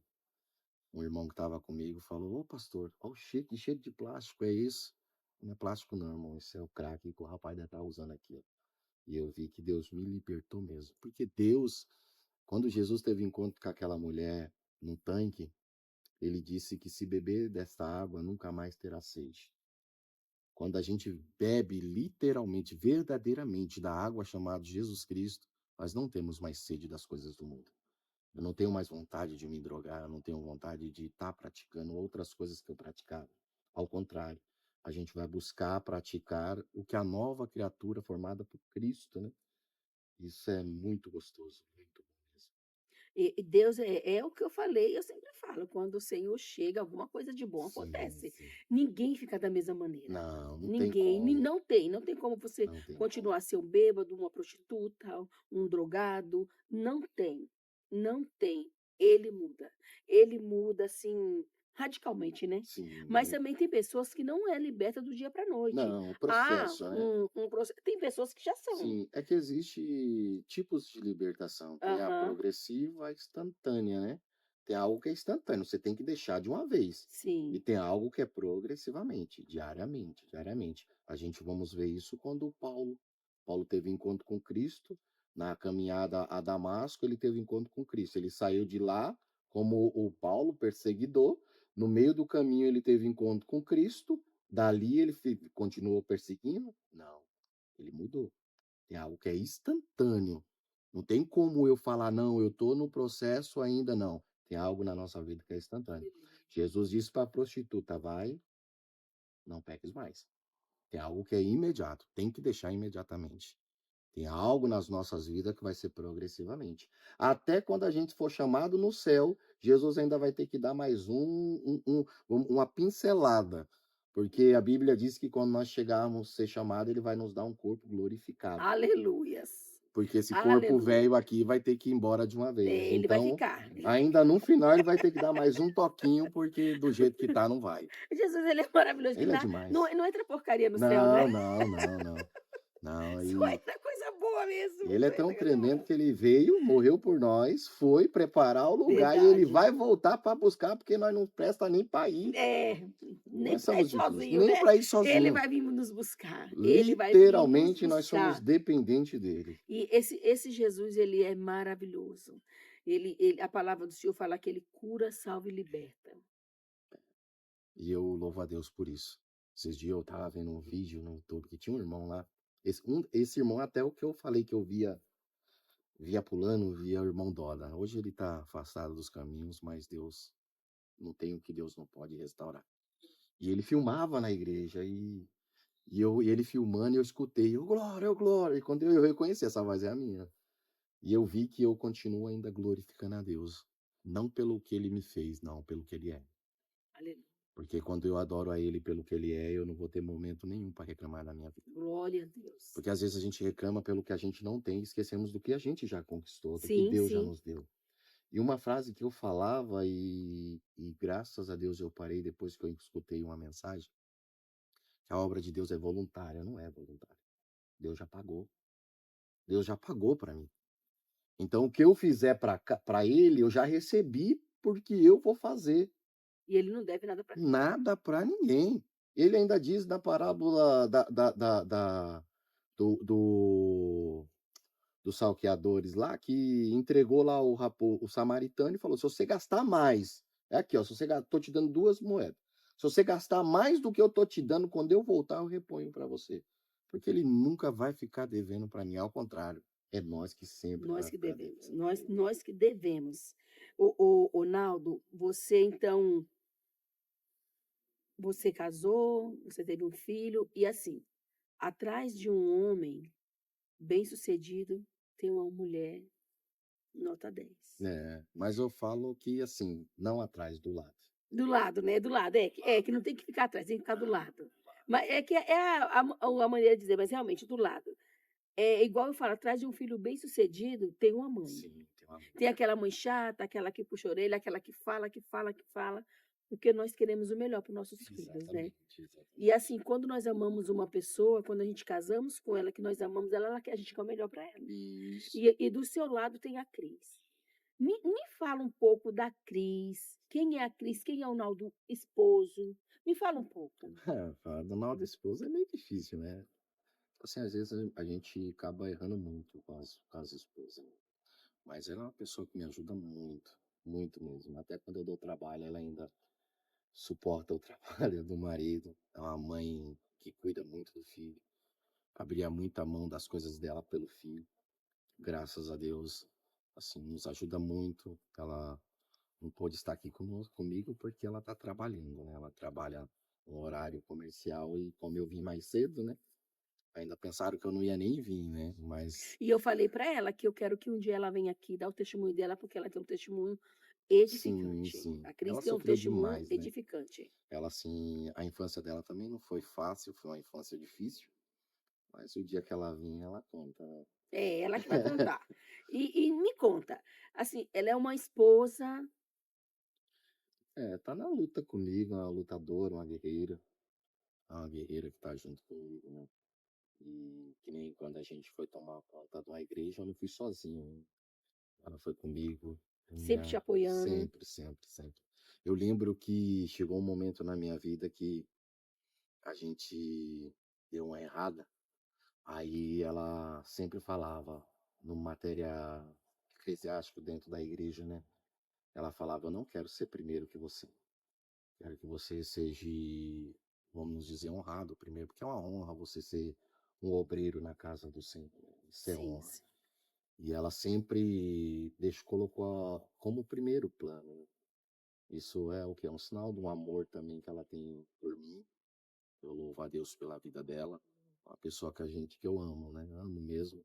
Um irmão que estava comigo falou: Ô pastor, olha o cheiro, que cheiro de plástico é isso? Não é plástico, não, irmão. Esse é o crack que o rapaz deve estar usando aqui. Ó. E eu vi que Deus me libertou mesmo. Porque Deus, quando Jesus teve encontro com aquela mulher no tanque, ele disse que se beber desta água nunca mais terá sede. Quando a gente bebe literalmente, verdadeiramente da água chamada Jesus Cristo, nós não temos mais sede das coisas do mundo. Eu não tenho mais vontade de me drogar, eu não tenho vontade de estar praticando outras coisas que eu praticava. Ao contrário, a gente vai buscar praticar o que a nova criatura formada por Cristo, né? Isso é muito gostoso, muito bom mesmo. E Deus é o que eu falei, eu sempre falo, quando o Senhor chega, alguma coisa de bom Sim, acontece. sim. Ninguém fica da mesma maneira. Não, não tem Ninguém, como. não tem como você Não tem como. continuar a ser um bêbado, uma prostituta, um drogado, não tem, não tem. Ele muda. Ele muda, assim, radicalmente, né. Mas Sim. também tem pessoas que não é liberta do dia para a noite. Não, o Ah, processo, né? tem pessoas que já são. Sim, é que existe tipos de libertação. Tem a Aham, progressiva, a instantânea, né? Tem algo que é instantâneo, você tem que deixar de uma vez. E sim, tem algo que é progressivamente, diariamente, diariamente. A gente vamos ver isso quando Paulo teve encontro com Cristo, na caminhada a Damasco, ele teve encontro com Cristo. Ele saiu de lá como o Paulo, perseguidor, no meio do caminho ele teve encontro com Cristo, dali ele continuou perseguindo? Não, ele mudou. Tem algo que é instantâneo. Não tem como eu falar: "Não, eu estou no processo ainda", não. Tem algo na nossa vida que é instantâneo. Jesus disse para a prostituta: "Vai, não peques mais". Tem algo que é imediato, tem que deixar imediatamente. Tem algo nas nossas vidas que vai ser progressivamente. Até quando a gente for chamado no céu, Jesus ainda vai ter que dar mais uma pincelada, porque a Bíblia diz que quando nós chegarmos a ser chamados, ele vai nos dar um corpo glorificado. aleluias. porque esse corpo Aleluia. velho aqui vai ter que ir embora de uma vez. É, ele vai Então, ficar. ainda no final ele vai ter que dar mais um toquinho, porque do jeito que tá não vai. Jesus, ele é maravilhoso, que Ele é na não demais. não entra porcaria no céu, né. Não, não, não, não. Não, Só e entra coisa boa mesmo, ele é só tão entra coisa tremendo boa. que ele veio, morreu por nós, foi preparar o lugar e ele Verdade. vai voltar para buscar, porque nós não presta nem para ir. É, nem Nós pra ir somos difíceis, sozinho, nem né. para ir Ele sozinho. vai vir nos buscar, ele vai vir nos Literalmente, nós somos buscar. dependentes dele. E esse Jesus, ele é maravilhoso. Ele a palavra do Senhor fala que ele cura, salva e liberta. E eu louvo a Deus por isso. Esses dias eu estava vendo um vídeo no YouTube que tinha um irmão lá. Esse irmão, até o que eu falei que eu via pulando, via o irmão Doda. Hoje ele está afastado dos caminhos, mas Deus não tem o que Deus não pode restaurar. E ele filmava na igreja e ele filmando e eu escutei, ô glória, ô glória. E quando eu reconheci, essa voz é a minha. E eu vi que eu continuo ainda glorificando a Deus. Não pelo que ele me fez, não, pelo que ele é. Aleluia. Porque quando eu adoro a ele pelo que ele é, eu não vou ter momento nenhum para reclamar da minha vida. Glória a Deus. Porque às vezes a gente reclama pelo que a gente não tem e esquecemos do que a gente já conquistou, do que Sim, Deus já sim. nos deu. E uma frase que eu falava e graças a Deus eu parei depois que eu escutei uma mensagem, que a obra de Deus é voluntária, não é voluntária. Deus já pagou. Deus já pagou para mim. Então o que eu fizer para ele, eu já recebi porque eu vou fazer. E ele não deve nada para ninguém. Nada para ninguém. Ele ainda diz na parábola do, do, dos salteadores lá, que entregou lá o samaritano e falou: se você gastar mais, é aqui, ó, se você, tô te dando 2 moedas. Se você gastar mais do que eu tô te dando, quando eu voltar, eu reponho para você. Porque ele nunca vai ficar devendo para mim, ao contrário, é nós que sempre Nós vai que ficar devemos, devendo. nós que devemos. O Naldo, você então, você casou, você teve um filho e assim, atrás de um homem bem-sucedido, tem uma mulher nota 10. É, mas eu falo que assim, não atrás, do lado. Do lado, né, do lado. É que não tem que ficar atrás, tem que ficar do lado. Mas é que é a maneira de dizer, mas realmente do lado. É igual eu falo, atrás de um filho bem-sucedido tem uma mãe. Sim, tem uma. Tem aquela mãe chata, aquela que puxa a orelha, aquela que fala, que fala, que fala, porque nós queremos o melhor para os nossos filhos, né. Exatamente, E exatamente. assim, quando nós amamos uma pessoa, quando a gente casamos com ela, que nós amamos ela, ela quer a gente quer o melhor para ela. Isso. E do seu lado tem a Cris. Me fala um pouco da Cris. Quem é a Cris? Quem é o Naldo esposo? Me fala um pouco. É, falar do mal da esposa é meio difícil, né? Assim, às vezes a gente acaba errando muito com as esposas, né? Mas ela é uma pessoa que me ajuda muito, muito mesmo. Até quando eu dou trabalho, ela ainda suporta o trabalho do marido. É uma mãe que cuida muito do filho, abria muito a mão das coisas dela pelo filho. Graças a Deus, assim, nos ajuda muito. Ela não pôde estar aqui comigo porque ela está trabalhando, né? Ela trabalha no horário comercial e como eu vim mais cedo, né? Ainda pensaram que eu não ia nem vir, né? Mas E eu falei para ela que eu quero que um dia ela venha aqui dar o testemunho dela, porque ela tem um testemunho sim, edificante. sim. A Cris Ela tem um sofreu testemunho demais, né? edificante. Ela, assim, a infância dela também não foi fácil, foi uma infância difícil. Mas o dia que ela vinha, ela conta, né? É ela que vai contar. E me conta, assim, ela é uma esposa. É, tá na luta comigo, uma lutadora, uma guerreira que tá junto comigo, né? E que nem quando a gente foi tomar conta de uma igreja, eu não fui sozinho, né? Ela foi comigo, Sempre te minha, apoiando. sempre, sempre, sempre. Eu lembro que chegou um momento na minha vida que a gente deu uma errada. Aí ela sempre falava, no matéria eclesiástico dentro da igreja, né? Ela falava: eu não quero ser primeiro que você. Quero que você seja, vamos dizer, honrado primeiro, porque é uma honra você ser um obreiro na casa do Senhor. Isso é Sim, honra. sim. E ela sempre colocou como primeiro plano, né? Isso é o que? É um sinal de um amor também que ela tem por mim. Eu louvo a Deus pela vida dela. Uma pessoa que eu amo, né? Amo mesmo.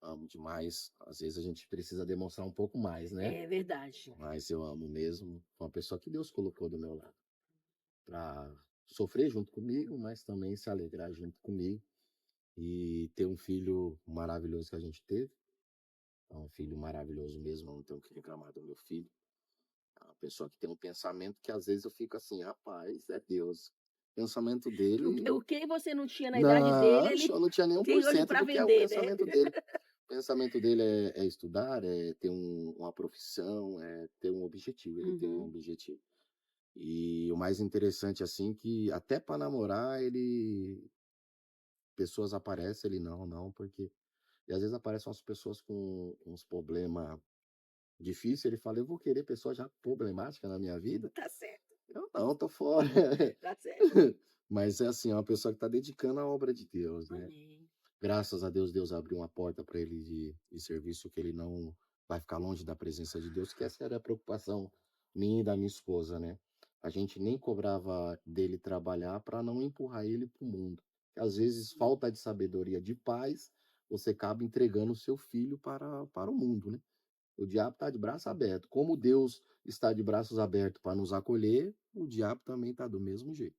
Amo demais. Às vezes a gente precisa demonstrar um pouco mais, né? É verdade. Mas eu amo mesmo. Foi uma pessoa que Deus colocou do meu lado para sofrer junto comigo, mas também se alegrar junto comigo. e ter um filho maravilhoso que a gente teve. É um filho maravilhoso mesmo, eu não tenho o que reclamar do meu filho. É uma pessoa que tem um pensamento que às vezes eu fico assim, rapaz, é Deus. O pensamento dele, O que você não tinha na idade dele, não, ele eu não tinha nem um por tem hoje cento para do que é o vender, né. pensamento dele. O pensamento dele é estudar, é ter uma profissão, é ter um objetivo, ele tem um Uhum. objetivo. E o mais interessante, assim, que até para namorar pessoas aparecem, ele não, não, porque e às vezes aparecem umas pessoas com uns problema difícil, ele fala: "Eu vou querer pessoa já problemática na minha vida? Tá certo, Eu não, tô fora". tá certo. Mas é assim, é uma pessoa que tá dedicando à obra de Deus, né. Amém. Graças a Deus, Deus abriu uma porta para ele de serviço que ele não vai ficar longe da presença de Deus, que essa era a preocupação minha e da minha esposa, né. A gente nem cobrava dele trabalhar para não empurrar ele para o mundo. Às vezes, falta de sabedoria de pais, você acaba entregando o seu filho para o mundo, né. O diabo está de braço aberto. Como Deus está de braços abertos para nos acolher, o diabo também está do mesmo jeito.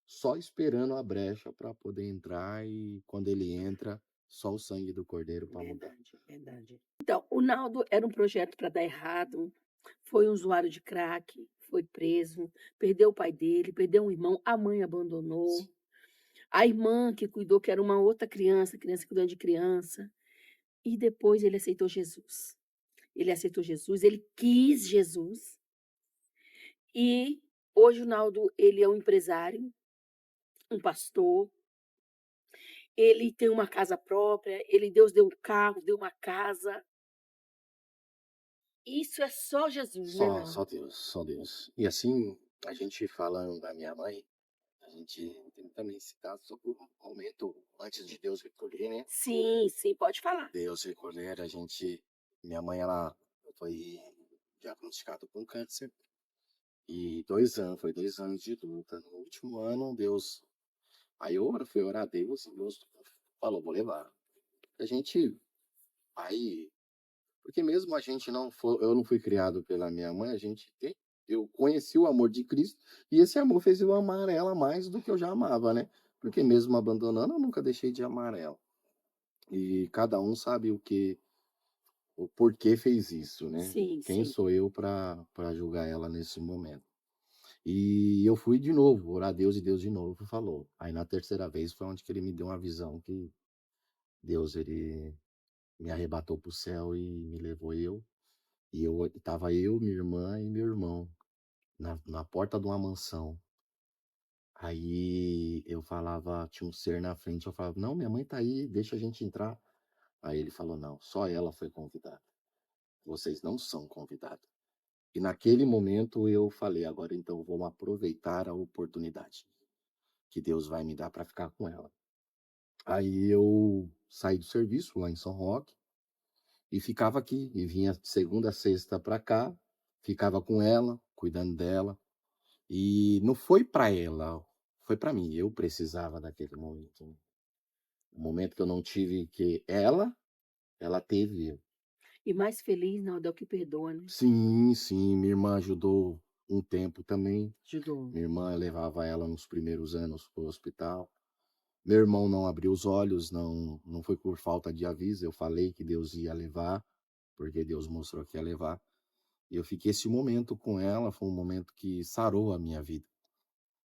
Só esperando a brecha para poder entrar e quando ele entra, só o sangue do cordeiro para mudar. Verdade, verdade. Então, o Naldo era um projeto para dar errado, foi um usuário de crack, foi preso, perdeu o pai dele, perdeu um irmão, a mãe abandonou, a irmã que cuidou, que era uma outra criança, criança cuidando de criança, e depois ele aceitou Jesus. Ele aceitou Jesus, ele quis Jesus, e hoje o Naldo, ele é um empresário, um pastor, ele tem uma casa própria, ele Deus deu um carro, deu uma casa. Isso é só Jesus, né, Só Naldo? Deus, só Deus. E assim, a gente falando da minha mãe, a gente tem que também citar sobre o momento antes de Deus recolher, né? Sim, sim, pode falar. Deus recolher, a gente. Minha mãe, ela foi diagnosticada com câncer. E 2 anos, foi 2 anos de luta. No último ano, Deus. Aí eu fui orar a Deus e Deus falou: vou levar. A gente. Aí porque mesmo a gente não for eu não fui criado pela minha mãe, a gente tem eu conheci o amor de Cristo, e esse amor fez eu amar ela mais do que eu já amava, né. Porque mesmo abandonando, eu nunca deixei de amar ela. E cada um sabe o porquê fez isso, né. Sim, Quem sim. sou eu para julgar ela nesse momento. E eu fui de novo orar a Deus, e Deus de novo falou. Aí na terceira vez foi onde que ele me deu uma visão que Deus, ele me arrebatou para o céu e me levou e eu estava eu, minha irmã e meu irmão na porta de uma mansão. Aí eu falava tinha um ser na frente, eu falava: "Não, minha mãe tá aí, deixa a gente entrar". Aí ele falou: "Não, só ela foi convidada, vocês não são convidados". E naquele momento eu falei: "Agora então vamos aproveitar a oportunidade que Deus vai me dar para ficar com ela". Aí eu saí do serviço lá em São Roque e ficava aqui, e vinha de segunda a sexta para cá, ficava com ela, cuidando dela. E não foi para ela, foi para mim, eu precisava daquele momento, né. O momento que eu não tive que ela teve eu. E mais feliz, Naldo, é o que perdoa, né. Sim, sim, minha irmã ajudou um tempo também. Ajudou. Minha irmã levava ela nos primeiros anos para o hospital. Meu irmão não abriu os olhos, não foi por falta de aviso, eu falei que Deus ia levar, porque Deus mostrou que ia levar. E eu fiquei esse momento com ela, foi um momento que sarou a minha vida.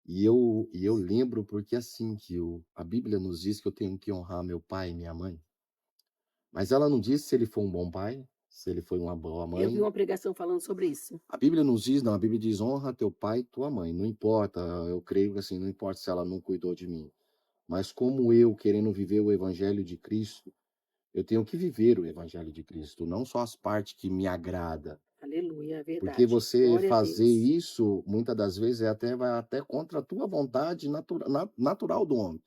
E eu lembro porque assim que a Bíblia nos diz que eu tenho que honrar meu pai e minha mãe, mas ela não diz se ele foi um bom pai, se ele foi uma boa Eu vi mãe. uma pregação falando sobre isso. A Bíblia nos diz não, a Bíblia diz: "Honra teu pai e tua mãe", não importa, eu creio que assim, não importa se ela não cuidou de mim, mas como eu querendo viver o evangelho de Cristo, eu tenho que viver o evangelho de Cristo, não só as partes que me agrada. Aleluia, é Porque verdade. você Glória a fazer Deus. isso, muitas das vezes, vai até contra a tua vontade natural do homem.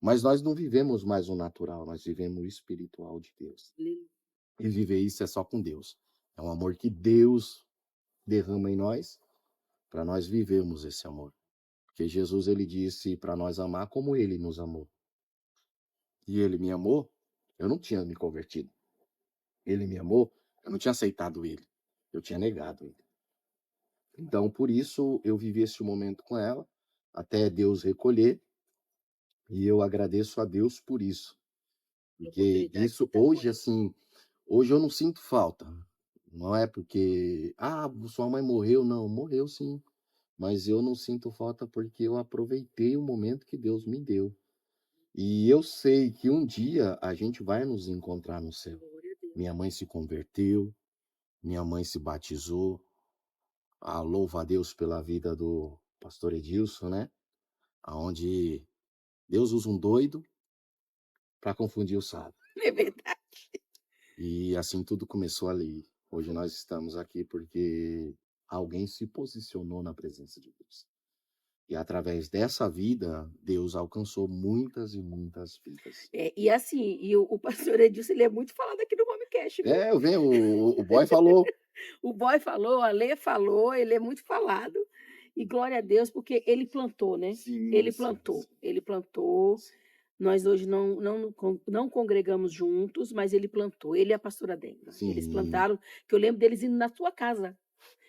Mas nós não vivemos mais o natural, nós vivemos o espiritual de Deus. Aleluia. E viver isso é só com Deus. É um amor que Deus derrama em nós, para nós vivermos esse amor. Porque Jesus, ele disse para nós amar como ele nos amou. E ele me amou, eu não tinha me convertido. Ele me amou, eu não tinha aceitado ele. Eu tinha negado ele. Então, por isso, eu vivi esse momento com ela, até Deus recolher. E eu agradeço a Deus por isso, A porque oportunidade de isso estar com hoje, ele. assim, hoje eu não sinto falta. Não é porque, sua mãe morreu, não, morreu sim, mas eu não sinto falta porque eu aproveitei o momento que Deus me deu. E eu sei que um dia a gente vai nos encontrar no céu. Glória a Deus. Minha mãe se converteu, minha mãe se batizou. Louva a Deus pela vida do pastor Edilson, né? Aonde Deus usa um doido para confundir o sábio. É verdade. E assim tudo começou ali. Hoje nós estamos aqui porque alguém se posicionou na presença de Deus. E através dessa vida, Deus alcançou muitas e muitas vidas. E assim, o pastor Edilson, ele é muito falado aqui no Homecast, viu. Eu venho, o boy falou. O boy falou, a Lê falou, ele é muito falado. E glória a Deus, porque ele plantou, né. Sim, Ele sim, plantou, sim, ele plantou. sim. Nós hoje não congregamos juntos, mas ele plantou, ele e a pastora Degma. Eles Sim, plantaram, que eu lembro deles indo na sua casa.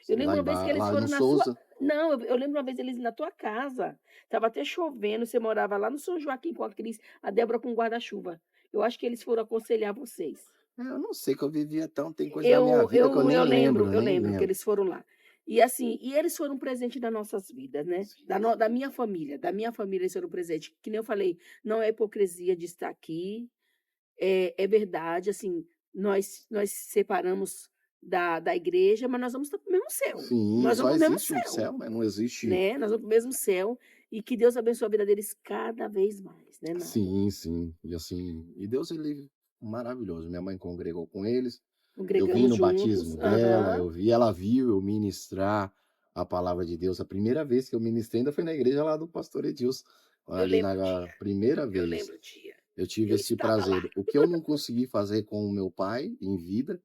Eu lembro lá, uma vez que eles lá no foram na sua. Souza. Não, eu lembro uma vez eles na tua casa, estava até chovendo, você morava lá no São Joaquim com a Cris, a Débora com guarda-chuva. Eu acho que eles foram aconselhar vocês. Eu não sei que eu vivia tão, tem coisa da minha Eu vida que eu eu nem eu lembro, lembro eu eu nem lembro que lembro. eles foram lá. E assim, e eles foram um presente nas nossas vidas, né, Sim, da minha família eles foram um presente, que nem eu falei, não é hipocrisia de estar aqui, é verdade, assim, nós separamos da igreja, mas nós vamos para o mesmo céu, sim, nós vamos só para o mesmo existe um céu, céu, né? Não existe. né, nós vamos para o mesmo céu, e que Deus abençoe a vida deles cada vez mais, né, Naldo. Sim, sim. E assim, e Deus ele é maravilhoso. Minha mãe congregou com eles. Eu vim Congregamos no juntos. batismo dela, Aham. eu vi, ela viu eu ministrar a palavra de Deus. A primeira vez que eu ministrei ainda foi na igreja lá do pastor Edilson, Eu ali lembro o na dia, primeira eu vez. lembro o dia. Eu tive Eu esse estava lá. prazer. O que eu não consegui fazer com o meu pai em vida,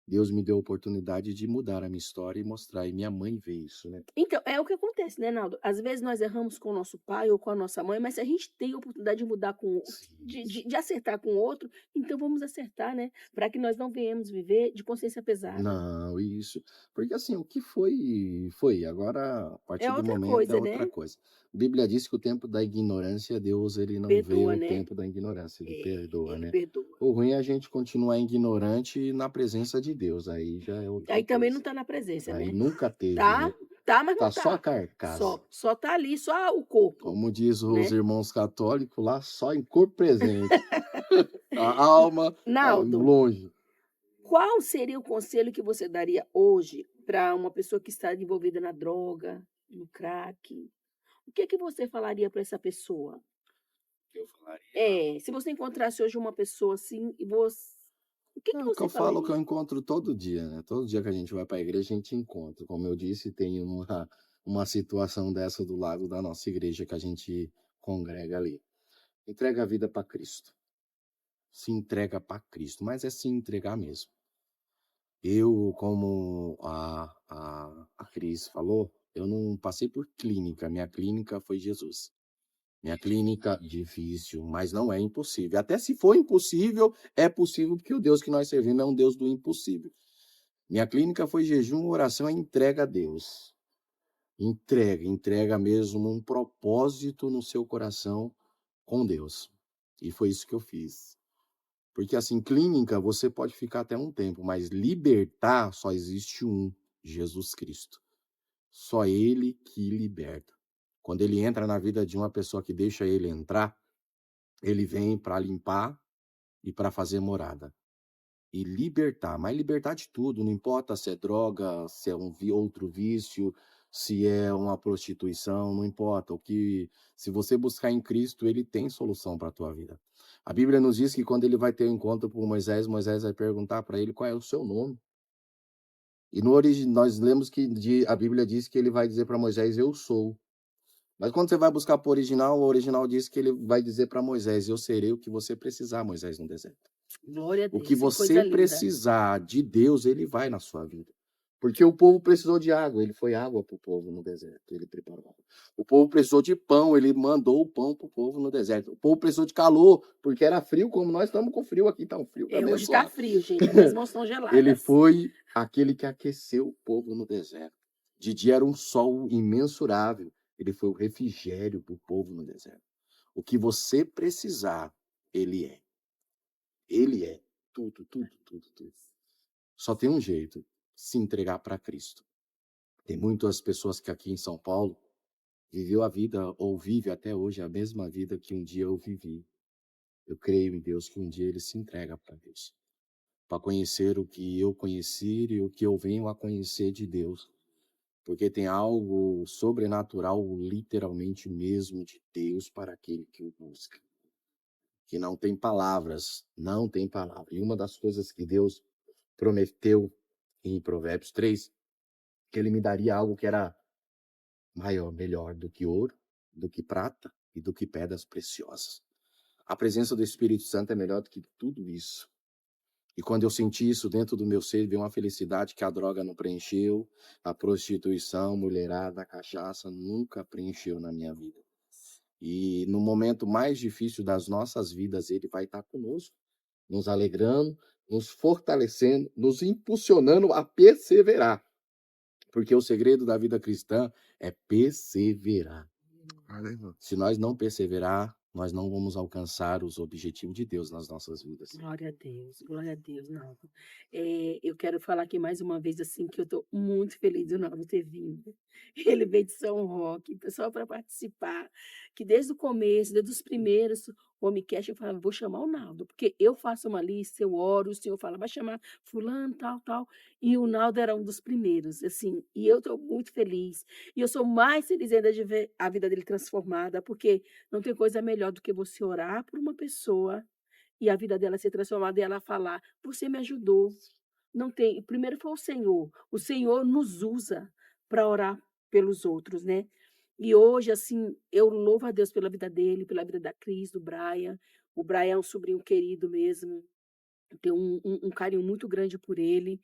Deus me deu a oportunidade de mudar a minha história e mostrar. E minha mãe vê isso, né? Então, é o que acontece, né, Naldo? Às vezes nós erramos com o nosso pai ou com a nossa mãe, mas se a gente tem a oportunidade de mudar com o Sim, de acertar com o outro, então vamos acertar, né, para que nós não venhamos viver de consciência pesada. não, isso. Porque assim, o que foi, foi. Agora, a É partir do outra momento, é coisa, né, outra coisa. A Bíblia diz que o tempo da ignorância, Deus, ele não vê perdoa, o né. tempo da ignorância, ele perdoa, Ele né? perdoa. O ruim é a gente continuar ignorante na presença de Deus, aí já é outra Aí também não coisa. está na presença, Aí né. nunca teve, Tá, né? tá, mas não Tá só a tá. carcaça. Só tá ali, só o corpo, Como diz os né. irmãos católicos lá, só em corpo presente. A alma, Naldo, longe. qual seria o conselho que você daria hoje para uma pessoa que está envolvida na droga, no crack? O que que você falaria para essa pessoa? Eu falaria. Se você encontrasse hoje uma pessoa assim e o que É que o que eu você falo, que eu falaria? encontro todo dia, né? Todo dia que a gente vai para a igreja, a gente encontra. Como eu disse, tem uma situação dessa do lado da nossa igreja que a gente congrega ali. Entrega a vida para Cristo. Se entrega para Cristo, mas é se entregar mesmo. Eu, como a Cris falou, eu não passei por clínica. Minha clínica foi Jesus. Minha clínica, difícil, mas não é impossível. Até se for impossível, é possível, porque o Deus que nós servimos é um Deus do impossível. Minha clínica foi jejum, oração e entrega a Deus. Entrega mesmo um propósito no seu coração com Deus. E foi isso que eu fiz. Porque assim, clínica você pode ficar até um tempo, mas libertar só existe um, Jesus Cristo. Só ele que liberta. Quando ele entra na vida de uma pessoa que deixa ele entrar, ele vem para limpar e para fazer morada. E libertar, mas libertar de tudo, não importa se é droga, se é outro vício, se é uma prostituição, não importa. Se você buscar em Cristo, ele tem solução para a tua vida. A Bíblia nos diz que quando ele vai ter um encontro com Moisés, Moisés vai perguntar para ele qual é o seu nome. E nós lemos que a Bíblia diz que ele vai dizer para Moisés, eu sou. Mas quando você vai buscar para o original diz que ele vai dizer para Moisés, eu serei o que você precisar, Moisés, no deserto. Glória a O que Deus, que coisa você linda. precisar de Deus, ele vai na sua vida. Porque o povo precisou de água, ele foi água para o povo no deserto, ele preparou. O povo precisou de pão, ele mandou o pão para o povo no deserto. O povo precisou de calor, porque era frio, como nós estamos com frio aqui, tá um frio Hoje está abençoado. frio, gente, as minhas mãos estão Ele geladas. foi aquele que aqueceu o povo no deserto. De dia era um sol imensurável, ele foi o refrigério para o povo no deserto. O que você precisar, Ele é. Ele é tudo, tudo, tudo, tudo. Só tem um jeito, se entregar para Cristo. Tem muitas pessoas que aqui em São Paulo viveu a vida ou vive até hoje a mesma vida que um dia eu vivi. Eu creio em Deus que um dia ele se entrega para Deus, para conhecer o que eu conheci e o que eu venho a conhecer de Deus, porque tem algo sobrenatural, literalmente mesmo de Deus para aquele que o busca, que não tem palavras, não tem palavra. E uma das coisas que Deus prometeu em Provérbios 3, que ele me daria algo que era maior, melhor do que ouro, do que prata e do que pedras preciosas. A presença do Espírito Santo é melhor do que tudo isso. E quando eu senti isso dentro do meu ser, veio uma felicidade que a droga não preencheu, a prostituição, mulherada, a cachaça nunca preencheu na minha vida. E no momento mais difícil das nossas vidas, ele vai estar conosco, nos alegrando, nos fortalecendo, nos impulsionando a perseverar. Porque o segredo da vida cristã é perseverar. Se nós não perseverar, nós não vamos alcançar os objetivos de Deus nas nossas vidas. Glória a Deus, Naldo. Eu quero falar aqui mais uma vez, assim, que eu estou muito feliz do Naldo ter vindo. Ele veio de São Roque, pessoal, para participar, que desde o começo, desde os primeiros homecast, eu falava, vou chamar o Naldo, porque eu faço uma lista, eu oro, o Senhor fala, vai chamar fulano, tal, tal, e o Naldo era um dos primeiros, assim, e eu estou muito feliz, e eu sou mais feliz ainda de ver a vida dele transformada, porque não tem coisa melhor do que você orar por uma pessoa e a vida dela ser transformada e ela falar: "Você me ajudou". Não tem, primeiro foi o Senhor nos usa para orar pelos outros, né. E hoje, assim, eu louvo a Deus pela vida dele, pela vida da Cris, do Brian. O Brian é um sobrinho querido mesmo, tenho um carinho muito grande por ele.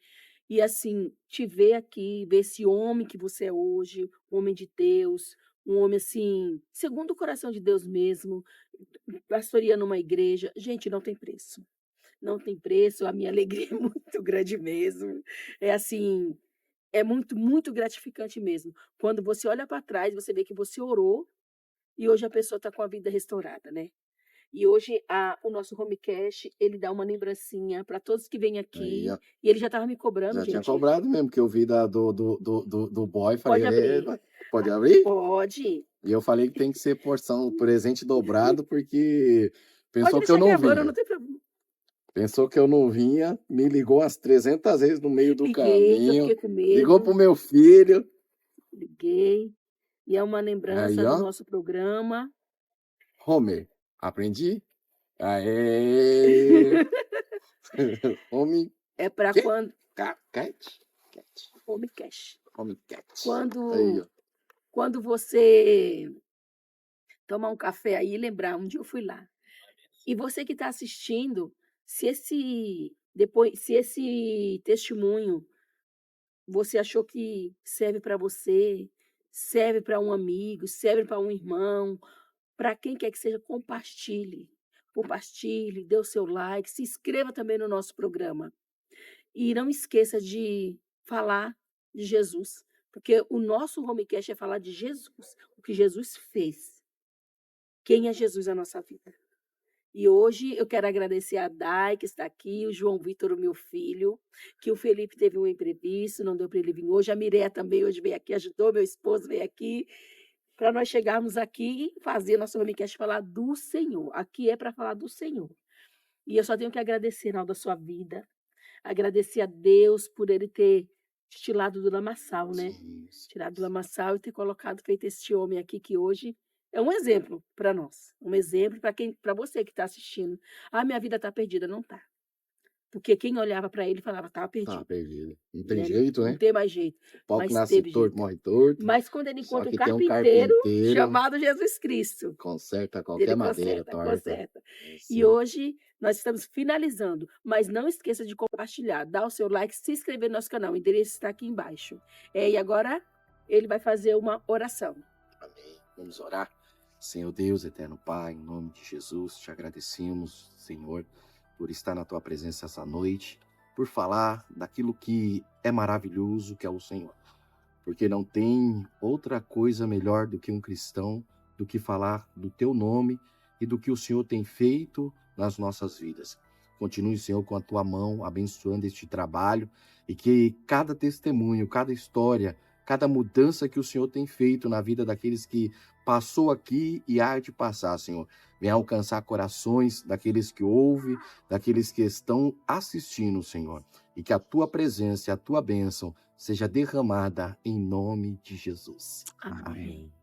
E, assim, te ver aqui, ver esse homem que você é hoje, um homem de Deus, um homem, assim, segundo o coração de Deus mesmo, pastoreando uma igreja, gente, não tem preço. Não tem preço, a minha alegria é muito grande mesmo. É assim, é muito, muito gratificante mesmo. Quando você olha para trás, você vê que você orou e hoje a pessoa está com a vida restaurada, né. E hoje o nosso homecast, ele dá uma lembrancinha para todos que vêm Aí, aqui, ó, e ele já estava me cobrando, já tinha gente. cobrado mesmo, que eu vi do boy, falei, Pode abrir. pode abrir? Pode. E eu falei que tem que ser porção, presente dobrado, porque Pode pensou que eu deixar não gravando, não vinha. tem problema. Pensou que eu não vinha, me ligou umas 300 vezes no meio do Liguei, que eu caminho, fiquei com ligou pro medo, meu filho. liguei, e é uma Aí, lembrança do ó, nosso programa. Homer, aprendi? Aê! Homem, É para quê? quando Cat? Cat. homecast. Homem, cat. Aí, Quando ó. quando você tomar um café aí e lembrar, um dia eu fui lá. E você que está assistindo, se esse testemunho você achou que serve para você, serve para um amigo, serve para um irmão, para quem quer que seja, compartilhe. Compartilhe, dê o seu like, se inscreva também no nosso programa. E não esqueça de falar de Jesus, porque o nosso homecast é falar de Jesus, o que Jesus fez. Quem é Jesus na nossa vida? E hoje eu quero agradecer a Dai, que está aqui, o João Vitor, o meu filho, que o Felipe teve um imprevisto, não deu para ele vir hoje. A Mireia também hoje veio aqui, ajudou, meu esposo veio aqui, para nós chegarmos aqui e fazer nosso homecast falar do Senhor. Aqui é para falar do Senhor. E eu só tenho que agradecer, Naldo, a sua vida, agradecer a Deus por ele ter te tirado do lamaçal, né? Sim, sim, Tirado do sim. lamaçal e ter colocado, feito este homem aqui que hoje é um exemplo para nós, um exemplo para você que está assistindo. "Ah, minha vida está perdida", não está. Porque quem olhava para ele falava: "Estava Tá perdido", perdido. Não tem né, jeito, não né? tem mais jeito, O pau que mas nasce teve torto, jeito. morre torto. Mas quando ele Só encontra um que tem um carpinteiro carpinteiro, chamado Jesus Cristo, conserta ele qualquer madeira conserta, torta. conserta. É E sim. hoje nós estamos finalizando, mas não esqueça de compartilhar, dar o seu like, se inscrever no nosso canal, o endereço está aqui embaixo. E agora ele vai fazer uma oração. Amém. Vamos orar. Senhor Deus, eterno Pai, em nome de Jesus, te agradecemos, Senhor, por estar na tua presença essa noite, por falar daquilo que é maravilhoso, que é o Senhor. Porque não tem outra coisa melhor do que um cristão, do que falar do teu nome, e do que o Senhor tem feito nas nossas vidas. Continue, Senhor, com a tua mão abençoando este trabalho e que cada testemunho, cada história, cada mudança que o Senhor tem feito na vida daqueles que passou aqui e há de passar, Senhor, venha alcançar corações daqueles que ouvem, daqueles que estão assistindo, Senhor, e que a tua presença e a tua bênção seja derramada em nome de Jesus. Amém. Amém.